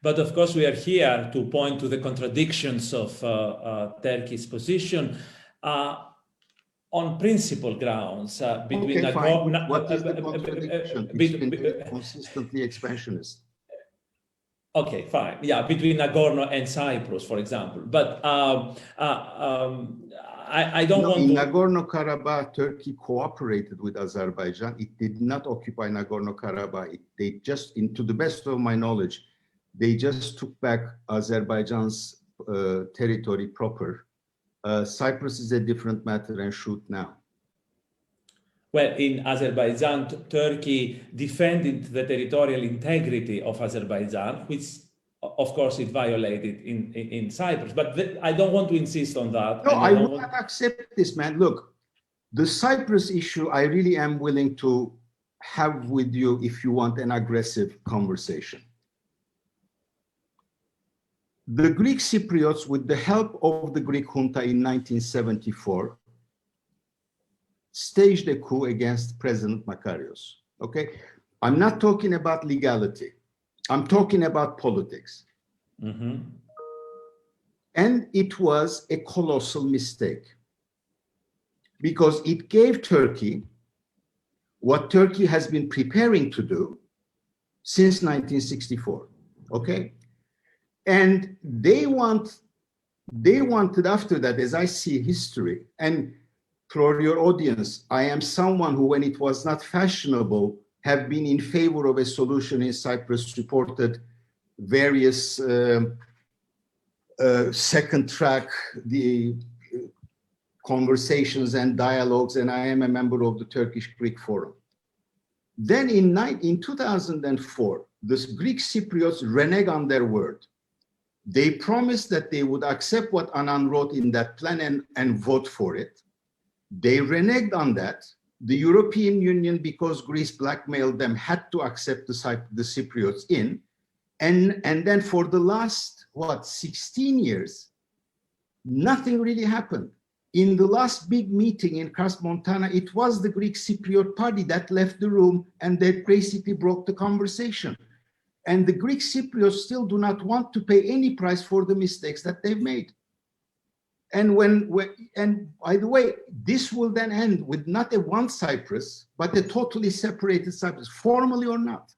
But of course, we are here to point to the contradictions of Turkey's position on principle grounds between. Okay, fine. What is the contradiction? It's been consistently expansionist. Okay, fine. Yeah, between Nagorno and Cyprus, for example. But I don't want in to. Nagorno-Karabakh, Turkey cooperated with Azerbaijan. It did not occupy Nagorno-Karabakh. They just, to the best of my knowledge, they just took back Azerbaijan's territory proper. Cyprus is a different matter and shoot now. Well, in Azerbaijan, Turkey defended the territorial integrity of Azerbaijan, which, of course, it violated in Cyprus. But I don't want to insist on that. No, I will not accept this, man. Look, the Cyprus issue, I really am willing to have with you if you want an aggressive conversation. The Greek Cypriots, with the help of the Greek junta in 1974, staged a coup against President Makarios. Okay, I'm not talking about legality. I'm talking about politics. Mm-hmm. And it was a colossal mistake, because it gave Turkey what Turkey has been preparing to do since 1964. Okay, and they wanted after that, as I see history, and for your audience, I am someone who, when it was not fashionable, have been in favor of a solution in Cyprus, reported various second track, the conversations and dialogues, and I am a member of the Turkish Greek Forum. Then in 2004, the Greek Cypriots reneged on their word. They promised that they would accept what Annan wrote in that plan and vote for it. They reneged on that. The European Union, because Greece blackmailed them, had to accept the Cypriots in. And then for the last, 16 years, nothing really happened. In the last big meeting in Kars Montana, it was the Greek Cypriot party that left the room and they basically broke the conversation. And the Greek Cypriots still do not want to pay any price for the mistakes that they've made. And and by the way, this will then end with not a one Cyprus, but a totally separated Cyprus, formally or not.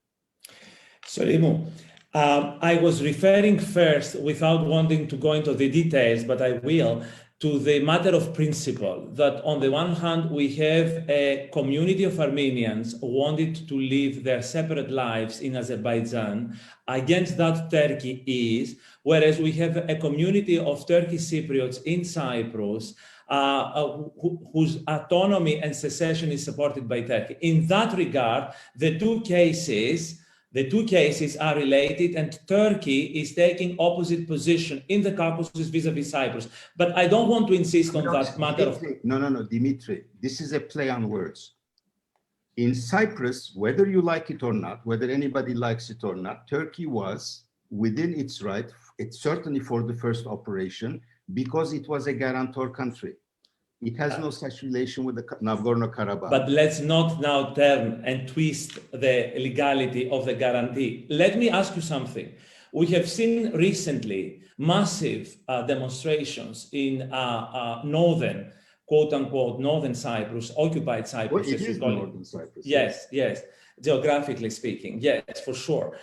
Solimu, I was referring first, without wanting to go into the details, but I will, to the matter of principle, that on the one hand, we have a community of Armenians who wanted to live their separate lives in Azerbaijan. Against that, Turkey is, whereas we have a community of Turkish Cypriots in Cyprus whose autonomy and secession is supported by Turkey. In that regard, the two cases are related, and Turkey is taking opposite position in the Caucasus vis-a-vis Cyprus. But I don't want to insist on that matter of... No, Dimitri, this is a play on words. In Cyprus, whether you like it or not, whether anybody likes it or not, Turkey was within its right, certainly for the first operation, because it was a guarantor country. It has no such relation with the Nagorno-Karabakh. But let's not now turn and twist the legality of the guarantee. Let me ask you something. We have seen recently massive demonstrations in northern, quote unquote, northern Cyprus, occupied Cyprus. Well, it is northern Cyprus. Yes. Geographically speaking, yes, for sure.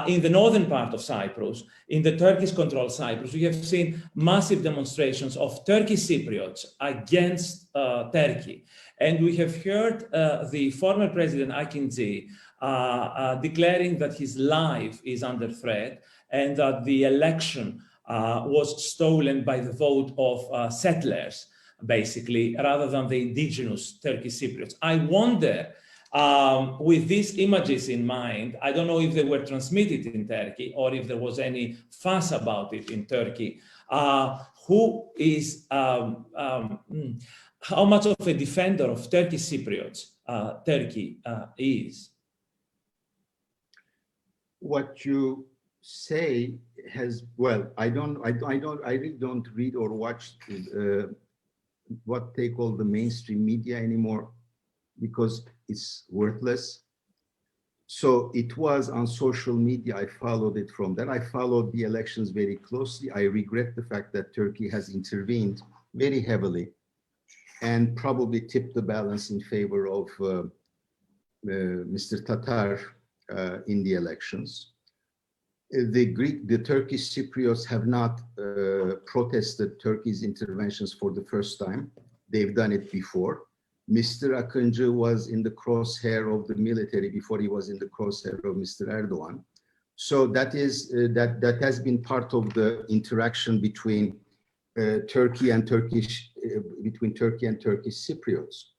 In the northern part of Cyprus, in the Turkish-controlled Cyprus, we have seen massive demonstrations of Turkish Cypriots against Turkey. And we have heard the former president, Akinci, declaring that his life is under threat and that the election was stolen by the vote of settlers, basically, rather than the indigenous Turkish Cypriots. I wonder, with these images in mind, I don't know if they were transmitted in Turkey or if there was any fuss about it in Turkey. Who is, how much of a defender of Turkish Cypriots Turkey is? What you say has, well, I really don't read or watch what they call the mainstream media anymore, because it's worthless. So it was on social media. I followed it from that. I followed the elections very closely. I regret the fact that Turkey has intervened very heavily and probably tipped the balance in favor of Mr. Tatar in the elections. The Turkish Cypriots have not protested Turkey's interventions for the first time. They've done it before. Mr. Akıncı was in the crosshair of the military before he was in the crosshair of Mr. Erdoğan. So that is that has been part of the interaction between Turkey and Turkish Cypriots.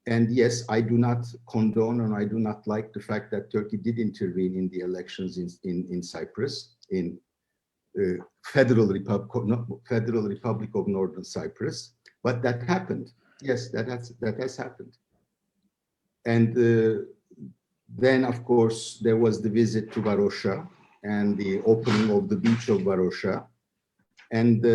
And yes, I do not condone and I do not like the fact that Turkey did intervene in the elections in Cyprus, in Federal Republic of Northern Cyprus, but that happened. Yes, that has happened. And then, of course, there was the visit to Varosha and the opening of the beach of Varosha. And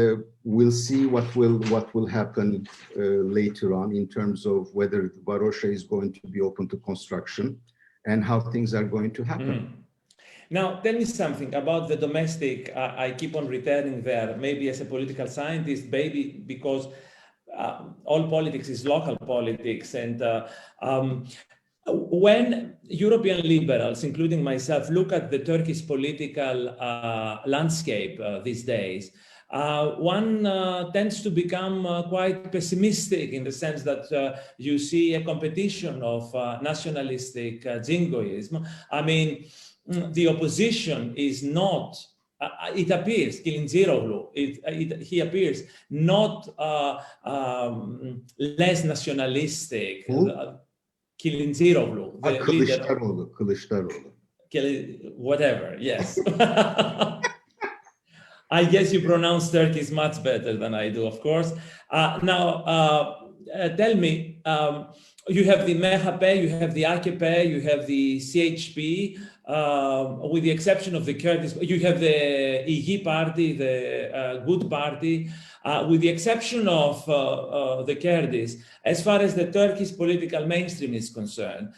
we'll see what will happen later on in terms of whether Varosha is going to be open to construction and how things are going to happen. Now, tell me something about the domestic. I keep on returning there, maybe as a political scientist, maybe because all politics is local politics. And when European liberals, including myself, look at the Turkish political landscape these days, one tends to become quite pessimistic in the sense that you see a competition of nationalistic jingoism. I mean, the opposition is not, it appears, Kilinziroglu, he appears not less nationalistic. Kilinziroglu, the leader. Whatever, yes. I guess you pronounce Turkish much better than I do, of course. Now, tell me, you have the MHP, you have the AKP, you have the CHP, with the exception of the Kurdish, you have the İyi party, the good party, with the exception of the Kurdish. As far as the Turkish political mainstream is concerned,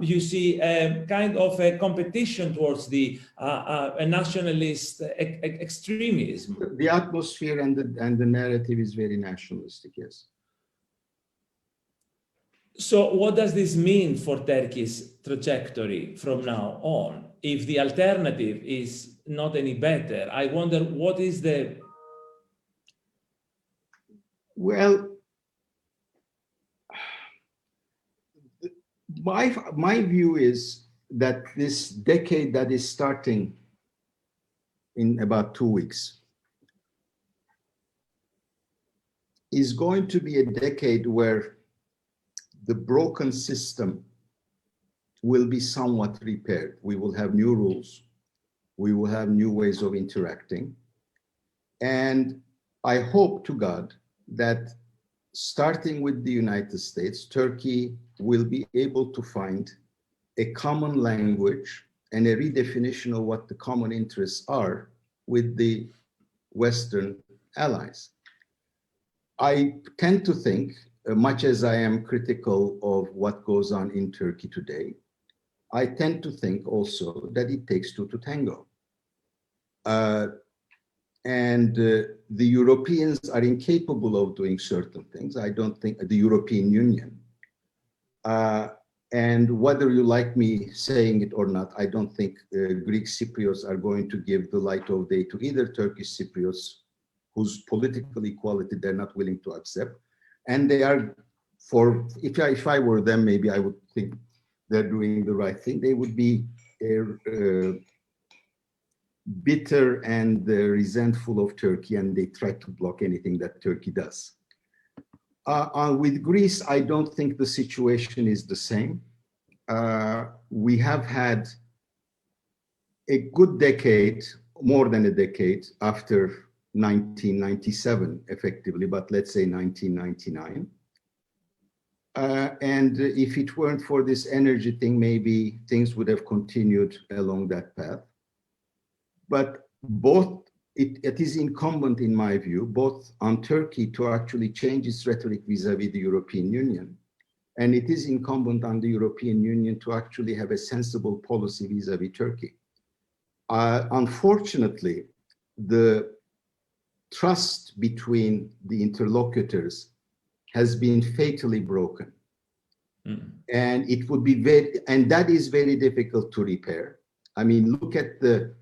you see a kind of a competition towards the a nationalist extremism. The atmosphere and the narrative is very nationalistic, yes. So what does this mean for Turkey's trajectory from now on? If the alternative is not any better, I wonder what is the... Well, my view is that this decade that is starting in about 2 weeks is going to be a decade where the broken system will be somewhat repaired. We will have new rules. We will have new ways of interacting. And I hope to God that starting with the United States, Turkey will be able to find a common language and a redefinition of what the common interests are with the Western allies. I tend to think, much as I am critical of what goes on in Turkey today, I tend to think also that it takes two to tango. The Europeans are incapable of doing certain things. I don't think the European Union. And whether you like me saying it or not, I don't think Greek Cypriots are going to give the light of day to either Turkish Cypriots, whose political equality they're not willing to accept. And they are, if I were them, maybe I would think they're doing the right thing. They would be bitter and resentful of Turkey, and they try to block anything that Turkey does. With Greece, I don't think the situation is the same. We have had a good decade, more than a decade, after 1997, effectively, but let's say 1999. And if it weren't for this energy thing, maybe things would have continued along that path. But it is incumbent, in my view, both on Turkey to actually change its rhetoric vis-a-vis the European Union, and it is incumbent on the European Union to actually have a sensible policy vis-a-vis Turkey. Unfortunately, the trust between the interlocutors has been fatally broken. And it would be and that is very difficult to repair. I mean, look at the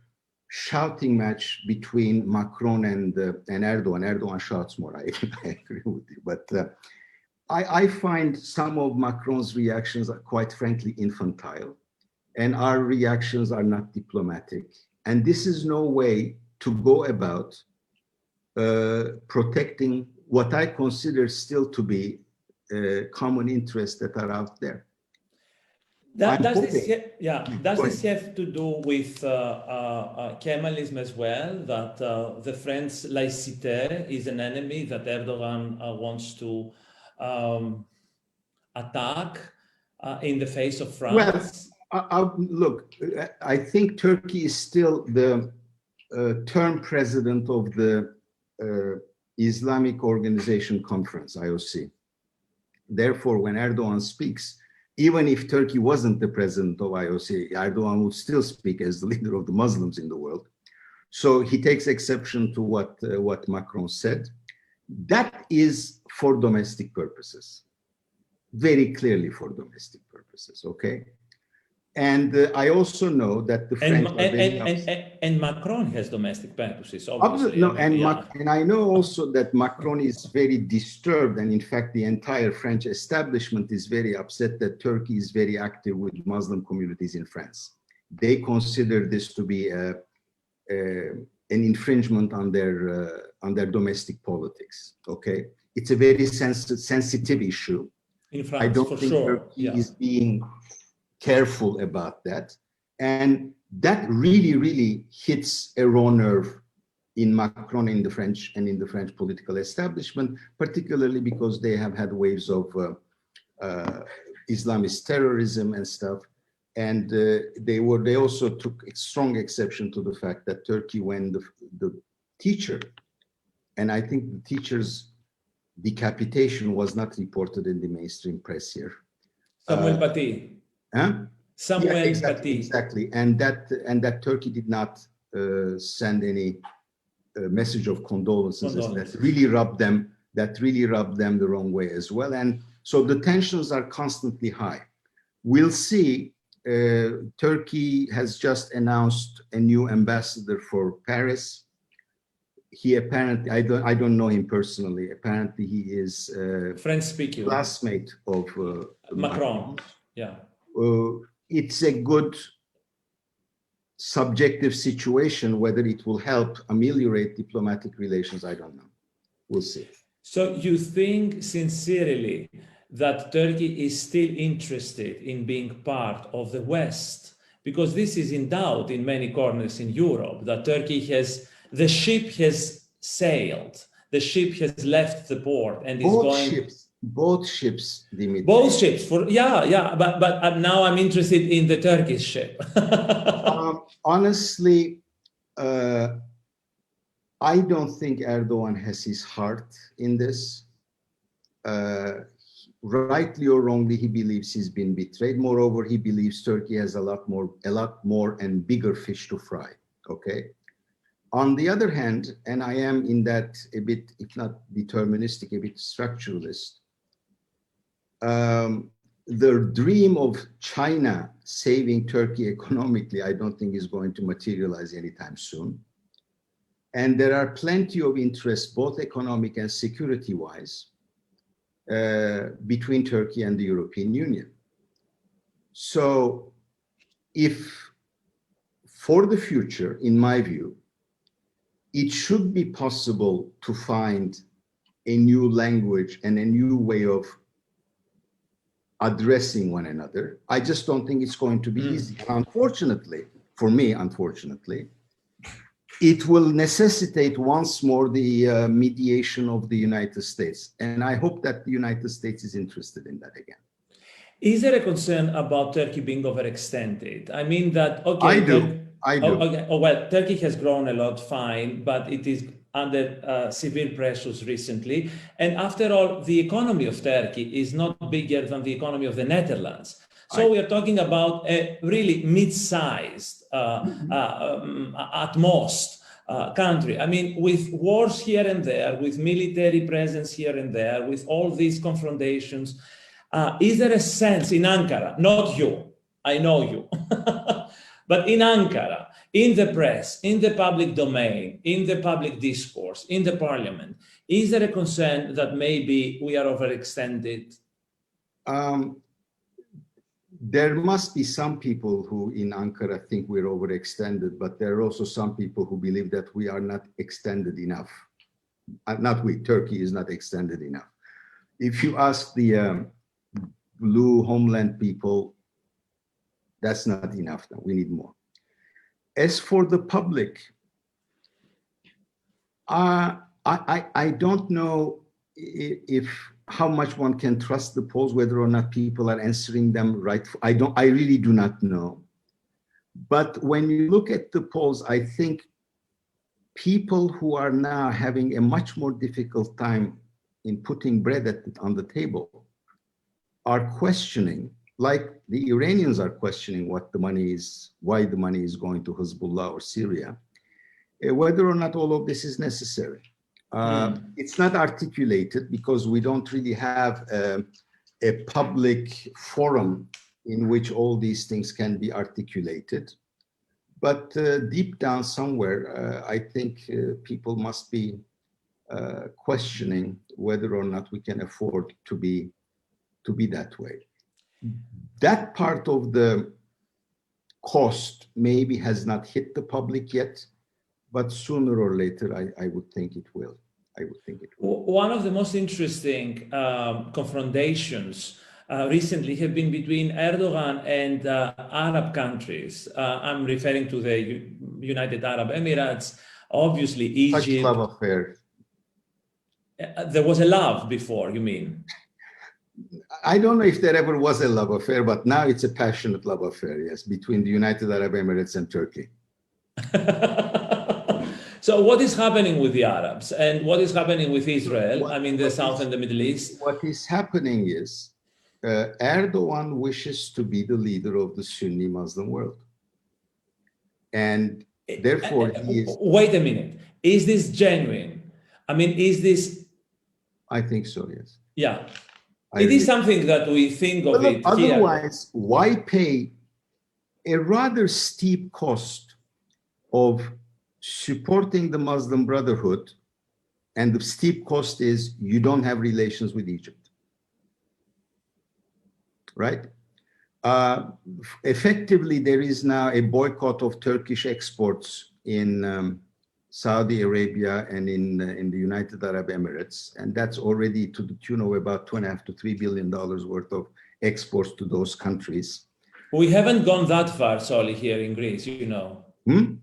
shouting match between Macron and Erdoğan. Erdoğan shouts more, I agree with you. But I find some of Macron's reactions are quite frankly infantile, and our reactions are not diplomatic. And this is no way to go about protecting what I consider still to be common interests that are out there. Does this have to do with Kemalism as well, that the French laïcité is an enemy that Erdogan wants to attack in the face of France? Well, look, I think Turkey is still the term president of the Islamic Organization Conference, IOC. Therefore, when Erdogan speaks, even if Turkey wasn't the president of IOC, Erdogan would still speak as the leader of the Muslims in the world. So he takes exception to what Macron said. That is for domestic purposes, very clearly for domestic purposes, okay? And I also know that the French and Macron has domestic purposes, obviously. No, and I know also that Macron is very disturbed, and in fact, the entire French establishment is very upset that Turkey is very active with Muslim communities in France. They consider this to be an infringement on their domestic politics. Okay, it's a very sensitive issue. In France, I don't for think sure. Turkey is being careful about that, and that really hits a raw nerve in Macron, in the French political establishment, particularly because they have had waves of Islamist terrorism and stuff. And they also took a strong exception to the fact that Turkey, when the teacher, and I think the teacher's decapitation was not reported in the mainstream press here. Samuel Paty. Huh? Samuel exactly. And that Turkey did not send any message of condolences. That really rubbed them the wrong way as well. And so the tensions are constantly high. We'll see. Turkey has just announced a new ambassador for Paris. He apparently, I don't know him personally. Apparently, he is French speaking classmate of Macron. Yeah, it's a good subjective situation. Whether it will help ameliorate diplomatic relations, I don't know. We'll see. So you think sincerely that Turkey is still interested in being part of the West? Because this is in doubt in many corners in Europe, that Turkey the ship has sailed, the ship has left the port and is going... Both ships, Dimitris. Both ships, but now I'm interested in the Turkish ship. Honestly, I don't think Erdoğan has his heart in this. Rightly or wrongly, he believes he's been betrayed. Moreover, he believes Turkey has a lot more and bigger fish to fry. Okay. On the other hand, and I am in that a bit, if not deterministic, a bit structuralist, the dream of China saving Turkey economically, I don't think is going to materialize anytime soon. And there are plenty of interests, both economic and security-wise, between Turkey and the European Union. So if for the future, in my view, it should be possible to find a new language and a new way of addressing one another. I just don't think it's going to be easy. Unfortunately, for me, it will necessitate once more the mediation of the United States. And I hope that the United States is interested in that again. Is there a concern about Turkey being overextended? I mean that, okay. I do. Okay. Oh, well, Turkey has grown a lot, fine, but it is under severe pressures recently. And after all, the economy of Turkey is not bigger than the economy of the Netherlands. So we are talking about a really mid-sized, at most, country. I mean, with wars here and there, with military presence here and there, with all these confrontations, is there a sense in Ankara, not you, I know you, but in Ankara, in the press, in the public domain, in the public discourse, in the parliament, is there a concern that maybe we are overextended? There must be some people who in Ankara think we're overextended, but there are also some people who believe that we are not extended enough. Not we, Turkey is not extended enough. If you ask the blue homeland people, that's not enough. We need more. As for the public, I don't know if how much one can trust the polls, whether or not people are answering them right. I really do not know. But when you look at the polls, I think people who are now having a much more difficult time in putting bread on the table are questioning, like the Iranians are questioning what the money is, why the money is going to Hezbollah or Syria, whether or not all of this is necessary. It's not articulated because we don't really have a public forum in which all these things can be articulated. But deep down somewhere, I think people must be questioning whether or not we can afford to be that way. That part of the cost maybe has not hit the public yet, but sooner or later, I would think it will. One of the most interesting confrontations recently have been between Erdogan and Arab countries. I'm referring to the United Arab Emirates, Obviously, Such Egypt. love affair. There was a love before, you mean? I don't know if there ever was a love affair, but now it's a passionate love affair, yes, between the United Arab Emirates and Turkey. So what is happening with the Arabs and what is happening with Israel? I mean, the South and the Middle East. What is happening is Erdogan wishes to be the leader of the Sunni Muslim world. And therefore he is... Wait a minute. Is this genuine? I mean, is this... I think so, yes. Yeah. It is something that we think of it otherwise, why pay a rather steep cost of supporting the Muslim Brotherhood, and the steep cost is you don't have relations with Egypt, right? Effectively, there is now a boycott of Turkish exports in Saudi Arabia and in the United Arab Emirates, and that's already to the tune of about $2.5 to $3 billion worth of exports to those countries. We haven't gone that far, Soli, here in Greece, you know. Hmm?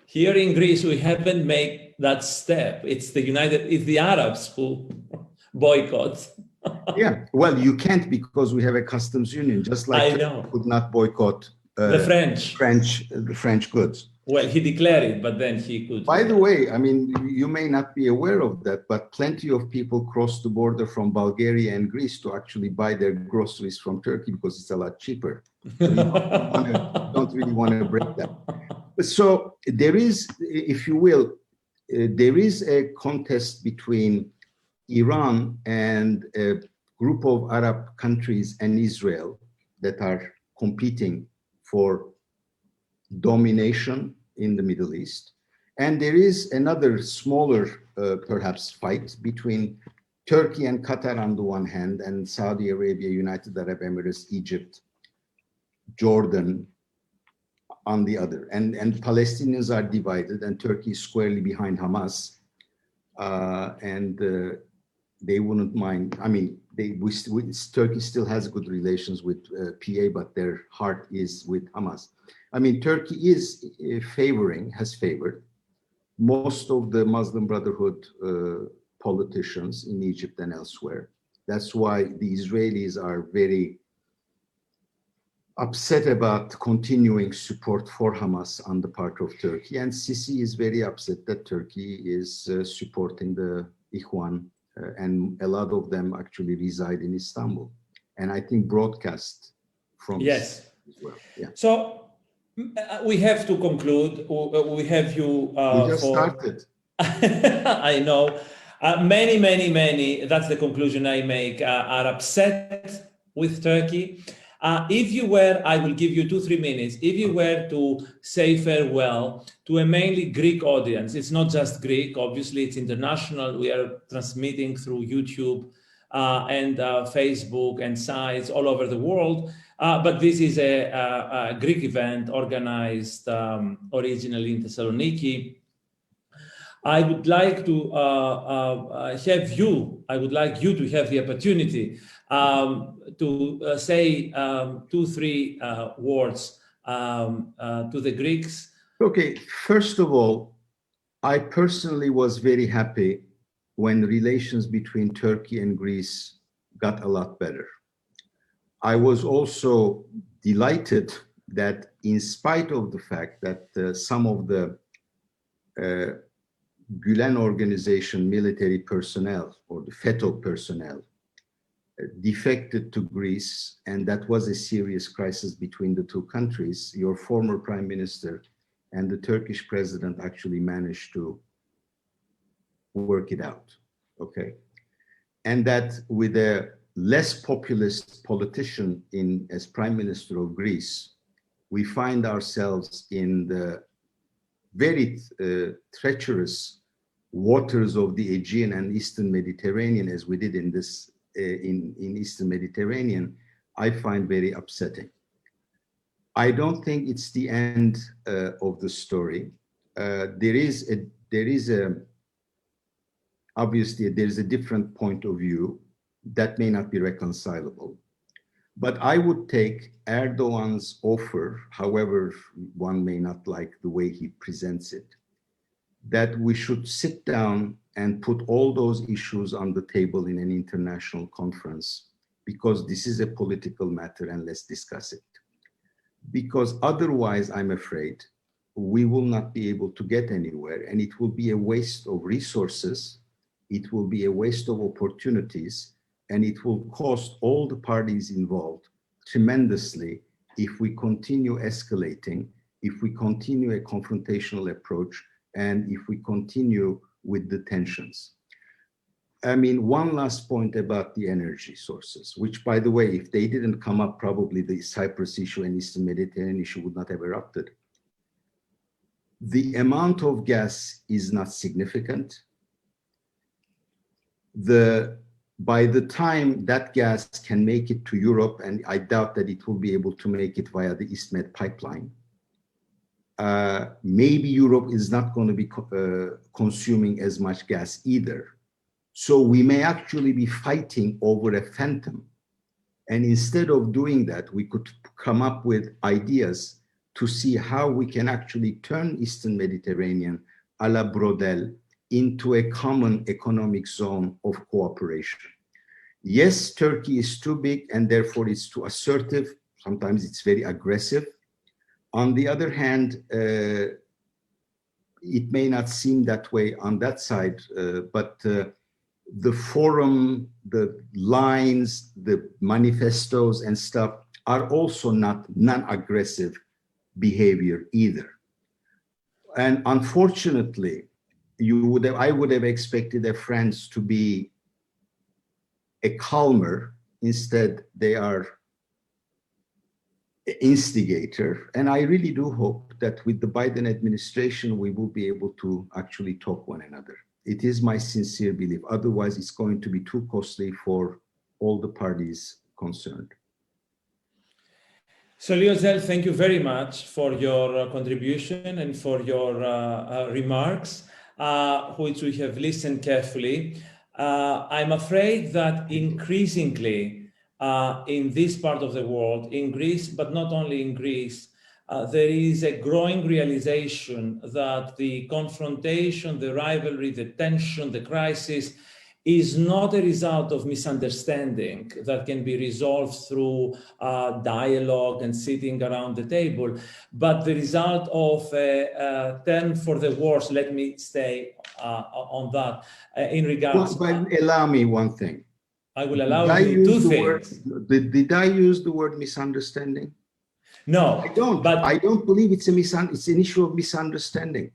Here in Greece, we haven't made that step. It's the Arabs who boycott. Yeah, well, you can't because we have a customs union, just like Turkey could not boycott the French goods. Well, he declared it, but then he could. By the way, I mean, you may not be aware of that, but plenty of people cross the border from Bulgaria and Greece to actually buy their groceries from Turkey because it's a lot cheaper. So you don't really want to break that. So there is, if you will, there is a contest between Iran and a group of Arab countries and Israel that are competing for domination in the Middle East. And there is another smaller, perhaps, fight between Turkey and Qatar on the one hand, and Saudi Arabia, United Arab Emirates, Egypt, Jordan on the other. And Palestinians are divided, and Turkey is squarely behind Hamas. They wouldn't mind. I mean, Turkey still has good relations with PA, but their heart is with Hamas. I mean, Turkey is has favored most of the Muslim Brotherhood politicians in Egypt and elsewhere. That's why the Israelis are very upset about continuing support for Hamas on the part of Turkey. And Sisi is very upset that Turkey is supporting the Ikhwan, and a lot of them actually reside in Istanbul. And I think broadcast from yes as well. Yeah. So we have to conclude. We have you. We just started. I know. Many, that's the conclusion I make, are upset with Turkey. If you were, I will give you 2-3 minutes. If you were to say farewell to a mainly Greek audience, it's not just Greek, obviously it's international. We are transmitting through YouTube and Facebook and sites all over the world. But this is a Greek event organized originally in Thessaloniki. I would like to have you, I would like you to have the opportunity to say 2-3 words to the Greeks. Okay, first of all, I personally was very happy when relations between Turkey and Greece got a lot better. I was also delighted that in spite of the fact that some of the Gülen organization military personnel or the FETÖ personnel defected to Greece, and that was a serious crisis between the two countries, your former prime minister and the Turkish president actually managed to work it out, okay? And that with a less populist politician as prime minister of Greece, we find ourselves in the very treacherous waters of the Aegean and Eastern Mediterranean, as we did in this in Eastern Mediterranean, I find very upsetting. I don't think it's the end of the story. Obviously there's a different point of view that may not be reconcilable. But I would take Erdogan's offer, however one may not like the way he presents it, that we should sit down and put all those issues on the table in an international conference, because this is a political matter and let's discuss it. Because otherwise, I'm afraid, we will not be able to get anywhere, and it will be a waste of resources, it will be a waste of opportunities, and it will cost all the parties involved tremendously if we continue escalating, if we continue a confrontational approach, and if we continue with the tensions. I mean, one last point about the energy sources, which, by the way, if they didn't come up, probably the Cyprus issue and Eastern Mediterranean issue would not have erupted. The amount of gas is not significant. By the time that gas can make it to Europe, and I doubt that it will be able to make it via the EastMed pipeline, maybe Europe is not going to be consuming as much gas either. So we may actually be fighting over a phantom. And instead of doing that, we could come up with ideas to see how we can actually turn Eastern Mediterranean a la Brodel into a common economic zone of cooperation. Yes, Turkey is too big and therefore it's too assertive. Sometimes it's very aggressive. On the other hand, it may not seem that way on that side, but the forum, the lines, the manifestos and stuff are also not non-aggressive behavior either. And unfortunately, I would have expected the French to be a calmer. Instead, they are instigator. And I really do hope that with the Biden administration, we will be able to actually talk one another. It is my sincere belief. Otherwise, it's going to be too costly for all the parties concerned. Soli Özel, thank you very much for your contribution and for your remarks, which we have listened carefully. I'm afraid that increasingly in this part of the world, in Greece, but not only in Greece, there is a growing realization that the confrontation, the rivalry, the tension, the crisis is not a result of misunderstanding that can be resolved through dialogue and sitting around the table, but the result of a turn for the worse. Let me stay on that in regards. But allow me one thing. I will allow you two things. Did I use the word misunderstanding? No, I don't. But I don't believe it's an issue of misunderstanding.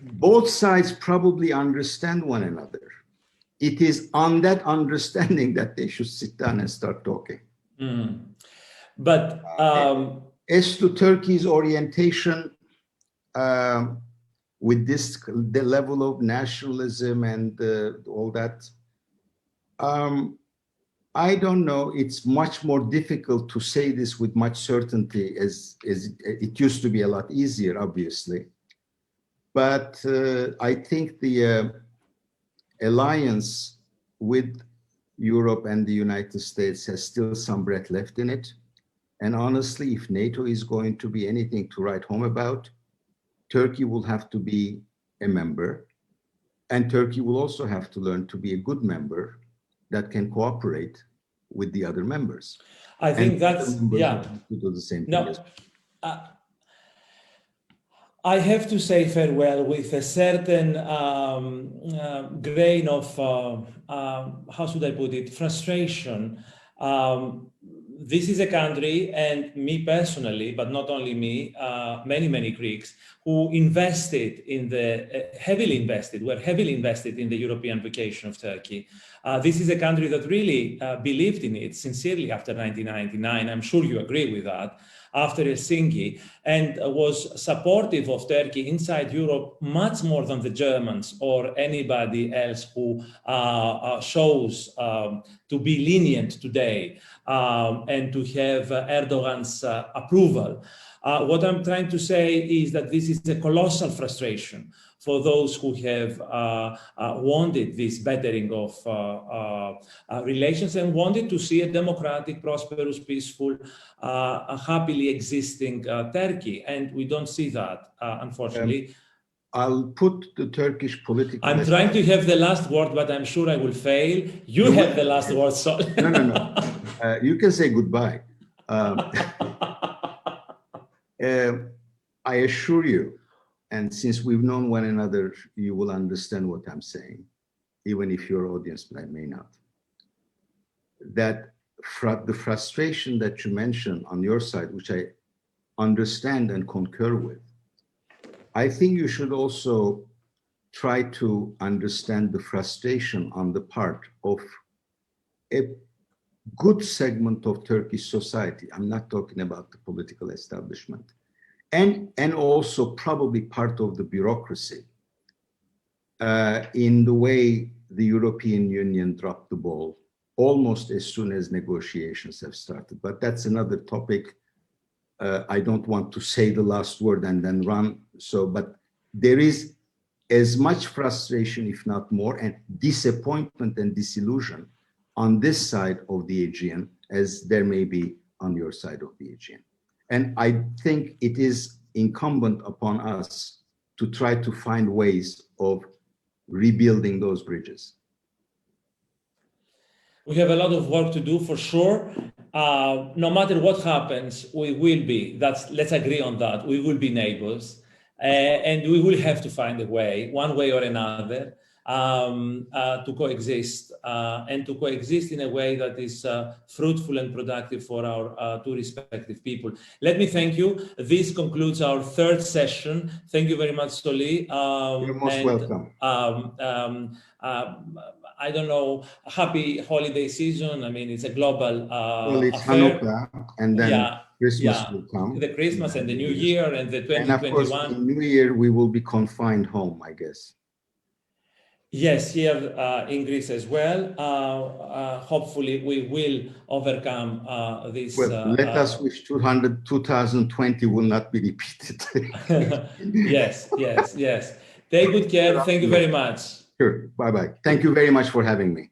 Both sides probably understand one another. It is on that understanding that they should sit down and start talking. Mm. But as to Turkey's orientation with the level of nationalism and all that, I don't know. It's much more difficult to say this with much certainty, as it used to be a lot easier, obviously. But I think the alliance with Europe and the United States has still some breath left in it. And honestly, if NATO is going to be anything to write home about, Turkey will have to be a member. And Turkey will also have to learn to be a good member that can cooperate with the other members. I think that's, yeah. To do the same thing. No, I have to say farewell with a certain grain of, how should I put it, frustration. This is a country, and me personally, but not only me, many Greeks who invested in were heavily invested in the European vocation of Turkey. This is a country that really believed in it sincerely after 1999. I'm sure you agree with that. After Helsinki, and was supportive of Turkey inside Europe much more than the Germans or anybody else who shows to be lenient today and to have Erdogan's approval. What I'm trying to say is that this is a colossal frustration for those who have wanted this bettering of relations and wanted to see a democratic, prosperous, peaceful, happily existing Turkey. And we don't see that, unfortunately. I'll put the Turkish political... I'm trying to have the last word, but I'm sure I will fail. You have the last word, Sol. No. You can say goodbye. I assure you, and since we've known one another, you will understand what I'm saying, even if your audience may not. That the frustration that you mentioned on your side, which I understand and concur with, I think you should also try to understand the frustration on the part of a good segment of Turkish society. I'm not talking about the political establishment. And also probably part of the bureaucracy in the way the European Union dropped the ball almost as soon as negotiations have started. But that's another topic. I don't want to say the last word and then run. But there is as much frustration, if not more, and disappointment and disillusion on this side of the Aegean as there may be on your side of the Aegean. And I think it is incumbent upon us to try to find ways of rebuilding those bridges. We have a lot of work to do for sure. No matter what happens, we will be, let's agree on that, we will be neighbors. And we will have to find a way, one way or another, to coexist and to coexist in a way that is fruitful and productive for our two respective people. Let me thank you. This concludes our third session. Thank you very much, Soli. You're most welcome. I don't know, happy holiday season. I mean, it's a global well, it's affair. Hanukkah, and then Christmas will come. The Christmas and the New Year and the 2021. And of course, in New Year, we will be confined home, I guess. Yes, here in Greece as well. Hopefully, we will overcome this. Well, let us wish 2020 will not be repeated. Yes. Take good care. Thank you very much. Sure. Bye-bye. Thank you very much for having me.